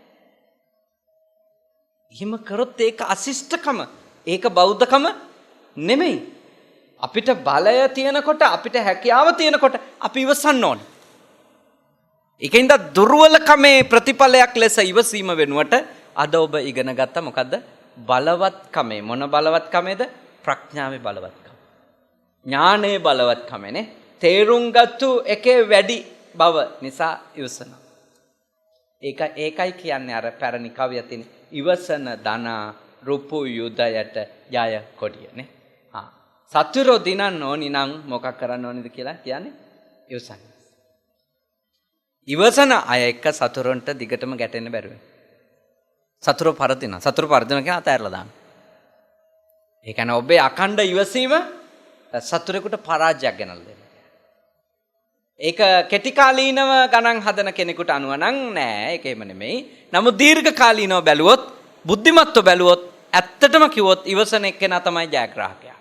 එහෙම කරොත් ඒක අශිෂ්ටකම. ඒක බෞද්ධකම නෙමෙයි. අපිට බලය තියෙනකොට අපිට හැකියාව තියෙනකොට අපි ඉවසන්න ඕනේ. ඒකින්ද දුර්වලකමේ ප්‍රතිඵලයක් ලෙස ඉවසීම වෙනුවට අද ඔබ ඉගෙන ගත්ත මොකද්ද? බලවත්කමේ. මොන බලවත්කමේද? ප්‍රඥාවේ බලවත්කම. ඥානයේ බලවත්කමනේ. තේරුම් ගත්තු එකේ වැඩි බව නිසා ඉවසනවා. ඒකයි කියන්නේ අර පැරණි කවිය තියෙන ඉවසන දන රුපු යුදයට ජය කොඩියනේ. සතුරෝ දිනන්න ඕනි නම් මොකක් කරන්න ඕනිද කියලා කියන්නේ ඉවසන්න. ඉවසන අය එක්ක සතුරන්ට දිගටම ගැටෙන්න බැරුව. සතුරෝ පරදිනවා. සතුරු පරදිනවා කියන අතහැරලා දාන්න. ඒ කියන්නේ ඔබේ අඛණ්ඩ ඉවසීම සතුරෙකුට පරාජයක් ගෙනල්ලා දෙනවා. ඒක කෙටි කාලීනව ගණන් හදන කෙනෙකුට අනුව නම් නෑ ඒක එහෙම නෙමෙයි. නමුත් දීර්ඝ කාලීනව බැලුවොත් බුද්ධිමත්ව බැලුවොත් ඇත්තටම කිව්වොත් ඉවසන එක්කෙනා තමයි ජයග්‍රාහකයා.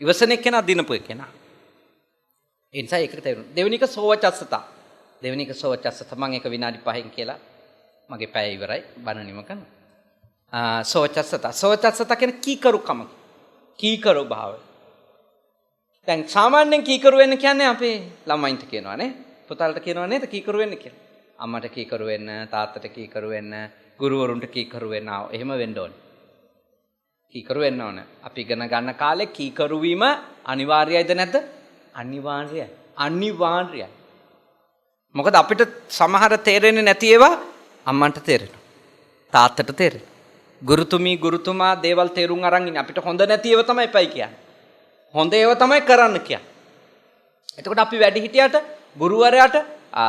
ඉවසන එක්කෙනා දිනපු එක්කෙනා. ඒ නිසා ඒක තේරුණා. දෙවෙනි එක සෝවචස්සතා. දෙවෙනි එක සෝවචස්සත මම ඒක විනාඩි 5කින් කියලා මගේ පැය ඉවරයි බණ නිම කරනවා. සෝවචස්සත කියන්නේ කීකරුකම. කීකරු භාවය. දැන් සාමාන්‍යයෙන් කීකරු වෙන්න කියන්නේ අපේ ළමයින්ට කියනවානේ. පුතාලට කියනවා නේද කීකරු වෙන්න කියලා. අම්මට කීකරු වෙන්න, තාත්තට කීකරු වෙන්න, ගුරුවරුන්ට කීකරු වෙන්න එහෙම වෙන්න ඕනේ. කීකරු වෙන්න ඕන. අපි ඉගෙන ගන්න කාලේ කීකරු වීම අනිවාර්යයිද නැද්ද? අනිවාර්යයි. අනිවාර්යයි. මොකද අපිට සමහර තේරෙන්නේ නැති ඒවා අම්මන්ට තේරෙනවා. තාත්තට තේරෙනවා. ගුරුතුමා දේවල් තේරුම් අරන් ඉන්නේ. අපිට හොඳ නැති ඒවා තමයි පයි කියන්නේ. හොඳ ඒවා තමයි කරන්න කියන්නේ. එතකොට අපි වැඩි හිටියට ගුරුවරයාට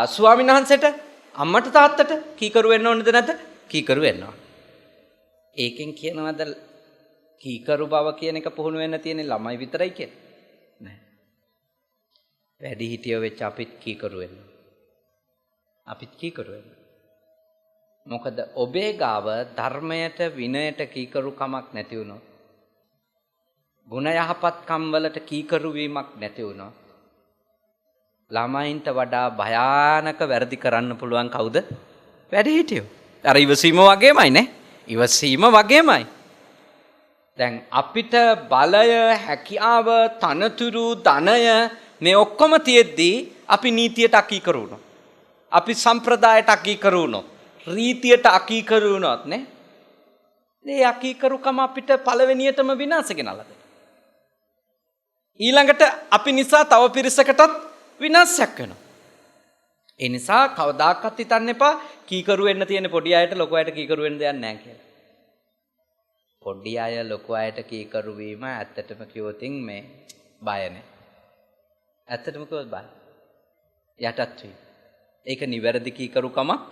ස්වාමීන් වහන්සේට අම්මට තාත්තට කීකරු වෙන්න ඕනේද නැද්ද? කීකරු වෙන්න ඕන. ඒකෙන් කියනවාද කීකරු බව කියන එක පුහුණු වෙන්න තියෙන ළමයි විතරයි කියලා. නෑ. වැඩි හිටියෝ වෙච්ච අපිත් කීකරු වෙන්න. අපිත් කීකරු වෙන්න. මොකද ඔබේ ගාව ධර්මයට විනයට කීකරු කමක් නැති වුණොත් ගුණ යහපත්කම් වලට කීකරු වීමක් නැති වුණොත් ළමයින්ට වඩා භයානක වැරදි කරන්න පුළුවන් කවුද? වැඩි හිටියෝ. අර ඉවසීම වගේමයි නේ. ඉවසීම වගේමයි. දැන් අපිට බලය, හැකියාව, තනතුරු, ධනය මේ ඔක්කොම තියෙද්දී අපි නීතියට අකීකරු වුණොත්. අපි සම්ප්‍රදායට අකීකරු වුණොත්. රීතියට අකීකරු වුණොත් නේ. මේ අකීකරුකම අපිට පළවෙනියටම විනාශ ගෙනල්ලා දෙනවා. ඊළඟට අපි නිසා තව පිරිසකටත් විනාශයක් වෙනවා. ඒ නිසා කවදාකවත් හිතන්න එපා කීකරු වෙන්න තියෙන පොඩි අයට ලොකු අයට කීකරු වෙන්න දෙයක් නැහැ කියලා. පොඩි අය ලොකු අයට කීකරු වීම ඇත්තටම කිව්වොත් මේ බය නැහැ. ඇත්තටම කිව්වොත් බය. යටත් වීම. ඒක නිවැරදි කීකරුකමක්.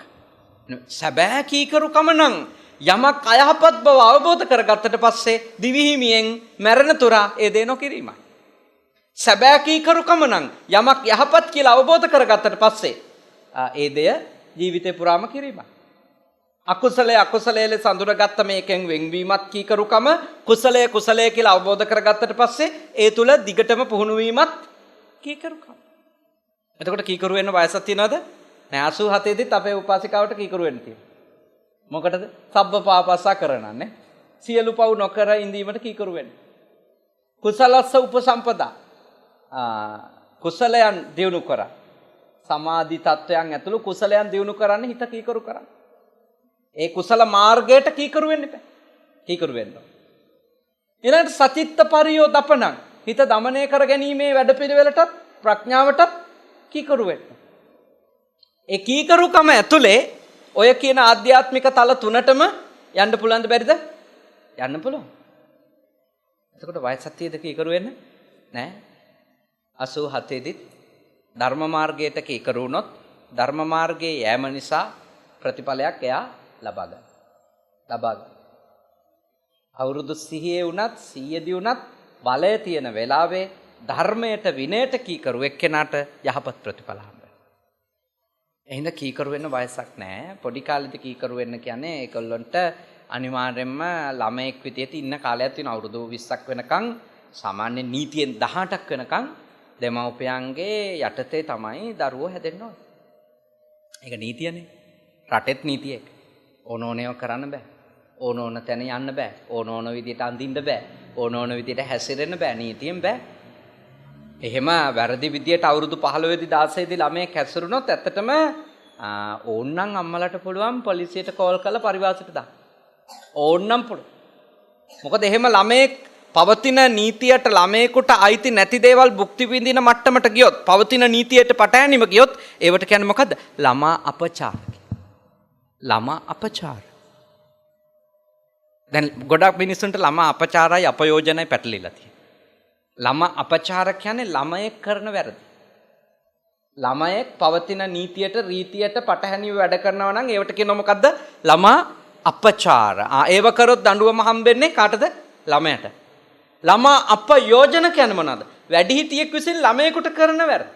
සැබෑ කීකරුකම නම් යමක් අයහපත් බව අවබෝධ කරගත්තට පස්සේ දිවිහිමියෙන් මැරෙන තුරා ඒ දේ නොකිරීමයි. සැබෑ කීකරුකම නම් යමක් යහපත් කියලා අවබෝධ කරගත්තට පස්සේ ඒ දෙය ජීවිතේ පුරාම කිරීමයි. අකුසලයේ ලෙස අඳුරගත්ත මේකෙන් වෙන්වීමත් කීකරුකම, කුසලයේ කියලා අවබෝධ කරගත්තට පස්සේ ඒ තුල දිගටම පුහුණු වීමත් කීකරුකම. එතකොට කීකරු වෙන්න වයසක් තියනවද? නෑ 87 දිත් අපේ උපාසිකාවට කීකරු වෙන්න තියෙනවා. මොකටද? සබ්බ පාපස්සා කරනන්නේ. සියලු පව් නොකර ඉඳීමට කීකරු වෙන්න. කුසලස්ස උපසම්පදා. කුසලයන් දියුණු කරා. සමාධි තත්වයන් ඇතුළු කුසලයන් දියුණු කරන්න හිත කීකරු කරන්න. ඒ කුසල මාර්ගයට කීකරු වෙන්න එපා. කීකරු වෙන්න. ඊළඟට සචිත්ත පරියෝදපණං හිත දමනය කර ගැනීමේ වැඩපිළිවෙලටත් ප්‍රඥාවටත් කීකරු වෙන්න. ඒ කීකරුකම ඇතුලේ ඔය කියන ආධ්‍යාත්මික තල තුනටම යන්න පුළුවන්ද බැරිද? යන්න පුළුවන්. එතකොට වයසක් තියෙද කීකරු වෙන්න? නෑ. 87 දිත් ධර්ම මාර්ගයට කීකරු වුණොත් ධර්ම මාර්ගයේ යෑම නිසා ප්‍රතිඵලයක් එයා ලබා ගන්න. අවුරුදු 30 වුණත් 100 වුණත් බලය තියෙන වෙලාවේ ධර්මයට විනයට කීකරු එක්කෙනාට යහපත් ප්‍රතිඵල හම්බෙනවා. එහෙනම් කීකරු වෙන්න වයසක් නැහැ. පොඩි කාලෙදි කීකරු වෙන්න කියන්නේ ඒගොල්ලන්ට අනිවාර්යයෙන්ම ළමයෙක් විදියට ඉන්න කාලයක් තියෙන අවුරුදු 20ක් වෙනකන් සාමාන්‍ය නීතියෙන් 18ක් වෙනකන් දෙමව්පියන්ගේ යටතේ තමයි දරුවෝ හැදෙන්න ඕනේ. ඒක නීතියනේ. රටෙත් නීතිය එක. ඕනෝනේව කරන්න බෑ. ඕනෝන තැන යන්න බෑ. ඕනෝන විදියට අඳින්න බෑ. ඕනෝන විදියට හැසිරෙන්න බෑ. නීතියෙන් බෑ. එහෙම වැරදි විදියට අවුරුදු 15 දී 16 දී ළමයෙක් හැසිරුණොත් ඇත්තටම ඕන්නම් අම්මලට පුළුවන් පොලිසියට කෝල් කරලා පරිවාසයට දාන්න. ඕන්නම් පුළුවන්. මොකද එහෙම ළමයෙක් පවතින නීතියට ළමයෙකුට අයිති නැති දේවල් භුක්ති විඳින මට්ටමට ගියොත් පවතින නීතියට පටහැනිව ගියොත් ඒවට කියන්නේ මොකද්ද? ළමා අපචාර. ළමා අපචාර. දැන් ගොඩක් මිනිස්සුන්ට ළමා අපචාරයි අපයෝජනයි පැටලිලා තියෙනවා. ළමා අපචාර කියන්නේ ළමයෙක් කරන වැරදි. ළමයෙක් පවතින නීතියට රීතියට පටහැනිව වැඩ කරනවා නම් ඒවට කියනවා මොකද්ද? ළමා අපචාර. ඒව කරොත් දඬුවම හම්බෙන්නේ කාටද? ළමයට. ළමා අපයෝජන කියන්නේ මොනවද? වැඩිහිටියෙක් විසින් ළමයෙකුට කරන වැරදි.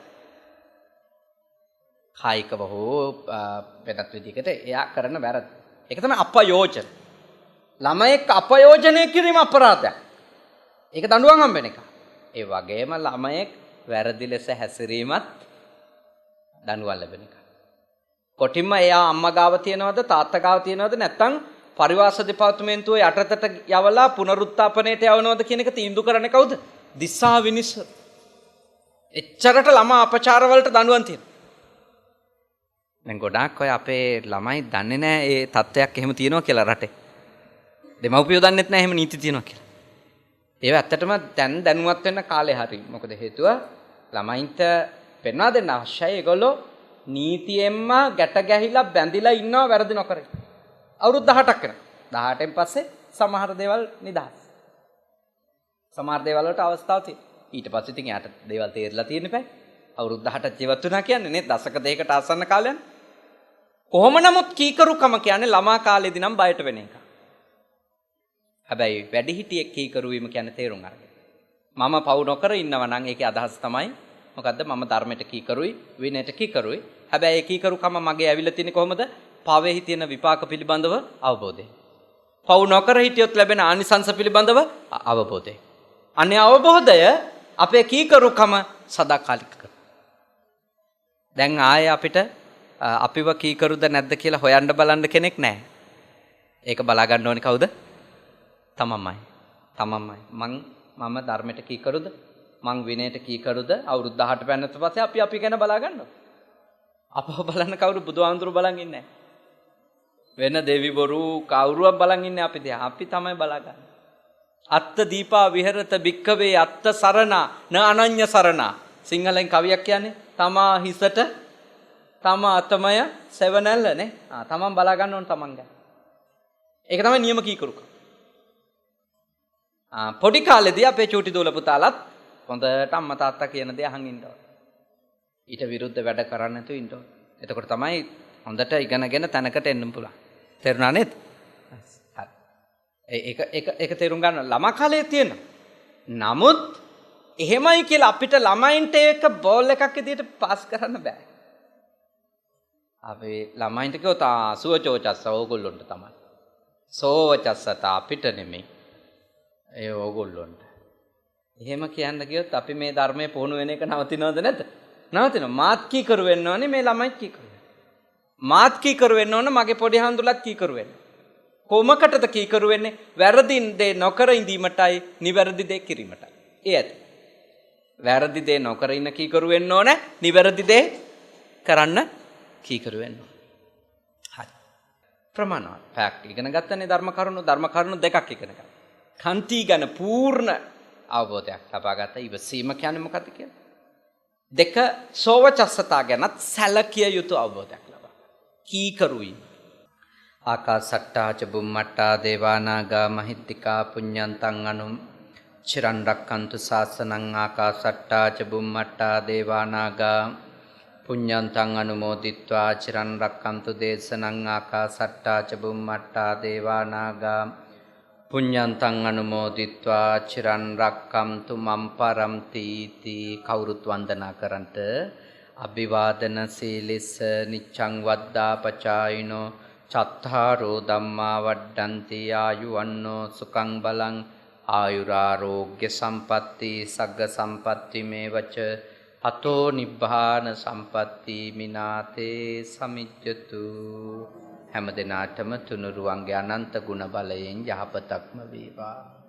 කායිකව හෝ වෙනත් විදිහකට එයා කරන වැරදි. ඒක තමයි අපයෝජන. ළමයෙක් අපයෝජනය කිරීම අපරාධයක්. ඒක දඬුවම් හම්බෙන එක. ඒ වගේම ළමයෙක් වැරදි ලෙස හැසිරීමත් දඬුවම් ලැබෙන එක. කොටින්ම එයා අම්මා ගාව තියනවද තාත්තා ගාව තියනවද නැත්නම් පරිවාස දෙපාර්තමේන්තුවේ යටතට යවලා පුනරුත්ථාපනයට යවනවද කියන එක තීන්දුව කරන්නේ කවුද? දිසා විනිසුරු. එච්චරට ළමා අපචාර වලට දඬුවම් තියෙනවා. දැන් ගොඩාක් අය අපේ ළමයි දන්නේ නැහැ ඒ තත්ත්වයක් එහෙම තියෙනවා කියලා රටේ. දෙමව්පියෝ දන්නෙත් නැහැ එහෙම නීති තියෙනවා කියලා. ඒව ඇත්තටම දැන් දැනුවත් වෙන්න කාලේ හරි. මොකද හේතුව ළමයින්ට පෙන්වා දෙන්න අවශ්‍යයි. ඒගොල්ලෝ නීතියෙන්ම ගැට ගැහිලා බැඳිලා ඉන්නවා වැරදි නොකර. අවුරුදු 18ක් වෙනවා. 18න් පස්සේ සමහර දේවල් නිදහස්. සමහර දේවල් වලට අවස්ථාවක් තියෙනවා. ඊට පස්සේ ඉතින් යාට දේවල් තේරලා තියෙන්න බෑ. අවුරුදු 18ක් ජීවත් වුණා කියන්නේ නේ දශක දෙකකට ආසන්න කාලයක්. කොහොම නමුත් කීකරුකම කියන්නේ ළමා කාලේදී නම් බයට වෙන එක. හැබැයි වැඩිහිටියෙක් කීකරු වීම කියන්නේ තේරුම් අරගෙන. මම පව් නොකර ඉන්නවා නම් ඒකේ අදහස තමයි මොකද්ද? මම ධර්මයට කීකරුයි, විනයට කීකරුයි. හැබැයි ඒ කීකරුකම මගේ ඇවිල්ලා තියෙන්නේ කොහොමද? පවෙහි තියෙන විපාක පිළිබඳව අවබෝධය. පව් නොකර හිටියොත් ලැබෙන ආනිසංස පිළිබඳව අවබෝධය. අනේ අවබෝධය අපේ කීකරුකම සදාකාලික. දැන් ආයේ අපිට අපිව කීකරුද නැද්ද කියලා හොයන්න බලන්න කෙනෙක් නැහැ. ඒක බලා ගන්න ඕනේ කවුද? තමන්මයි. මම ධර්මයට කීකරුද? මං විනයට කීකරුද? අවුරුදු 18 පෙන්නත් පස්සේ අපි ගැන බලා ගන්නවා. අපව බලන්න කවුරු බුදුහාමුදුරු බලන් ඉන්නේ නැහැ. වෙන දෙවිවරු කවුරුවක් බලන් ඉන්නේ අපි දිහා. අපි තමයි බලාගන්නේ. අත්ත දීපා විහෙරත භික්කවේ අත්ත සරණා න අනඤ්‍ය සරණා. සිංහලෙන් කවියක් කියන්නේ තමා හිසට තමා අතමය සෙවණැල්ල නේ. තමන් බලා ගන්න ඕන තමන් ගැන. ඒක තමයි නියම කීකරුකම. පොඩි කාලේදී අපේ චූටි දූල පුතාලත් හොඳට අම්මා තාත්තා කියන දේ අහන් ඉන්න ඕන. ඊට විරුද්ධ වැඩ කරන්න නැතුව ඉන්න ඕන. එතකොට තමයි හොඳට ඉගෙනගෙන තැනකට එන්න පුළුවන්. තේරුණා නේද? ඒක තේරුම් ගන්න ළමා කාලේ තියෙනවා. නමුත් එහෙමයි කියලා අපිට ළමයින්ට ඒක බෝල් එකක් විදියට පාස් කරන්න බෑ. අපි ළමයින්ට කිව්වොත් සුවචෝචස්ස ඕගොල්ලොන්ට තමයි. සෝවචස්සත අපිට නෙමෙයි. ඒ ඕගොල්ලොන්ට. එහෙම කියන්න ගියොත් අපි මේ ධර්මයේ පුහුණු වෙන එක නවතිනවද නැද්ද? නවතිනවා. මාත් කීකරු වෙන්න ඕනේ මේ ළමයිත් කීකරු වෙන්න. මාත් කීකරු වෙන්න ඕන මගේ පොඩි හඳුලත් කීකරු වෙන්න. කොමකටද කීකරු වෙන්නේ? වැරදි දේ නොකර ඉඳීමටයි, නිවැරදි දේ කිරීමටයි. ඒ ඇති. වැරදි දේ නොකර ඉන්න කීකරු වෙන්න ඕනේ, නිවැරදි දේ කරන්න කීකරු වෙන්න ඕනේ. හරි. ප්‍රමාණවත්. ෆැක්ට් ඉගෙන ගත්තනේ ධර්ම කරුණු දෙකක් ඉගෙන ගන්න. කන්ති ගැන පූර්ණ අවබෝධයක් ලබා ගත්ත ඉවසීම කියන්නේ මොකක්ද කියලා. දෙක සෝවචස්සතා ගැනත් සැලකිය යුතු අවබෝධයක් ලබා. කීකරුයි. ආකාසට්ටා ච බුම්මට්ටා දේවානාගා මහිත්‍තිකා පුඤ්ඤන්තං අනුම් චිරන් රක්칸තු ශාසනං ආකාසට්ටා ච බුම්මට්ටා දේවානාගා පුඤ්ඤන්තං අනුමෝදිත්වා චිරන් රක්칸තු දේශනං ආකාසට්ටා ච බුම්මට්ටා දේවානාගා පුඤ්ඤන්තං අනුමෝදිත්වා චිරන් රක්칸තු මම් පරම්ති තී කවුරුත් වන්දනා කරන්ට අභිවාදන සීලිස නිච්ඡං වද්දා පචායිනෝ චත්තාරෝ ධම්මා වඩ්ඩන්ති ආයුවන්නෝ සුඛං බලං ආයුරාෝග්‍ය සම්පatti සග්ග සම්පatti මේවච අතෝ නිබ්බාන සම්පatti මිනාතේ සමිජ්ජතු. හැම දිනාටම තුනුරුවන්ගේ අනන්ත ගුණ බලයෙන් යහපතක්ම වේවා.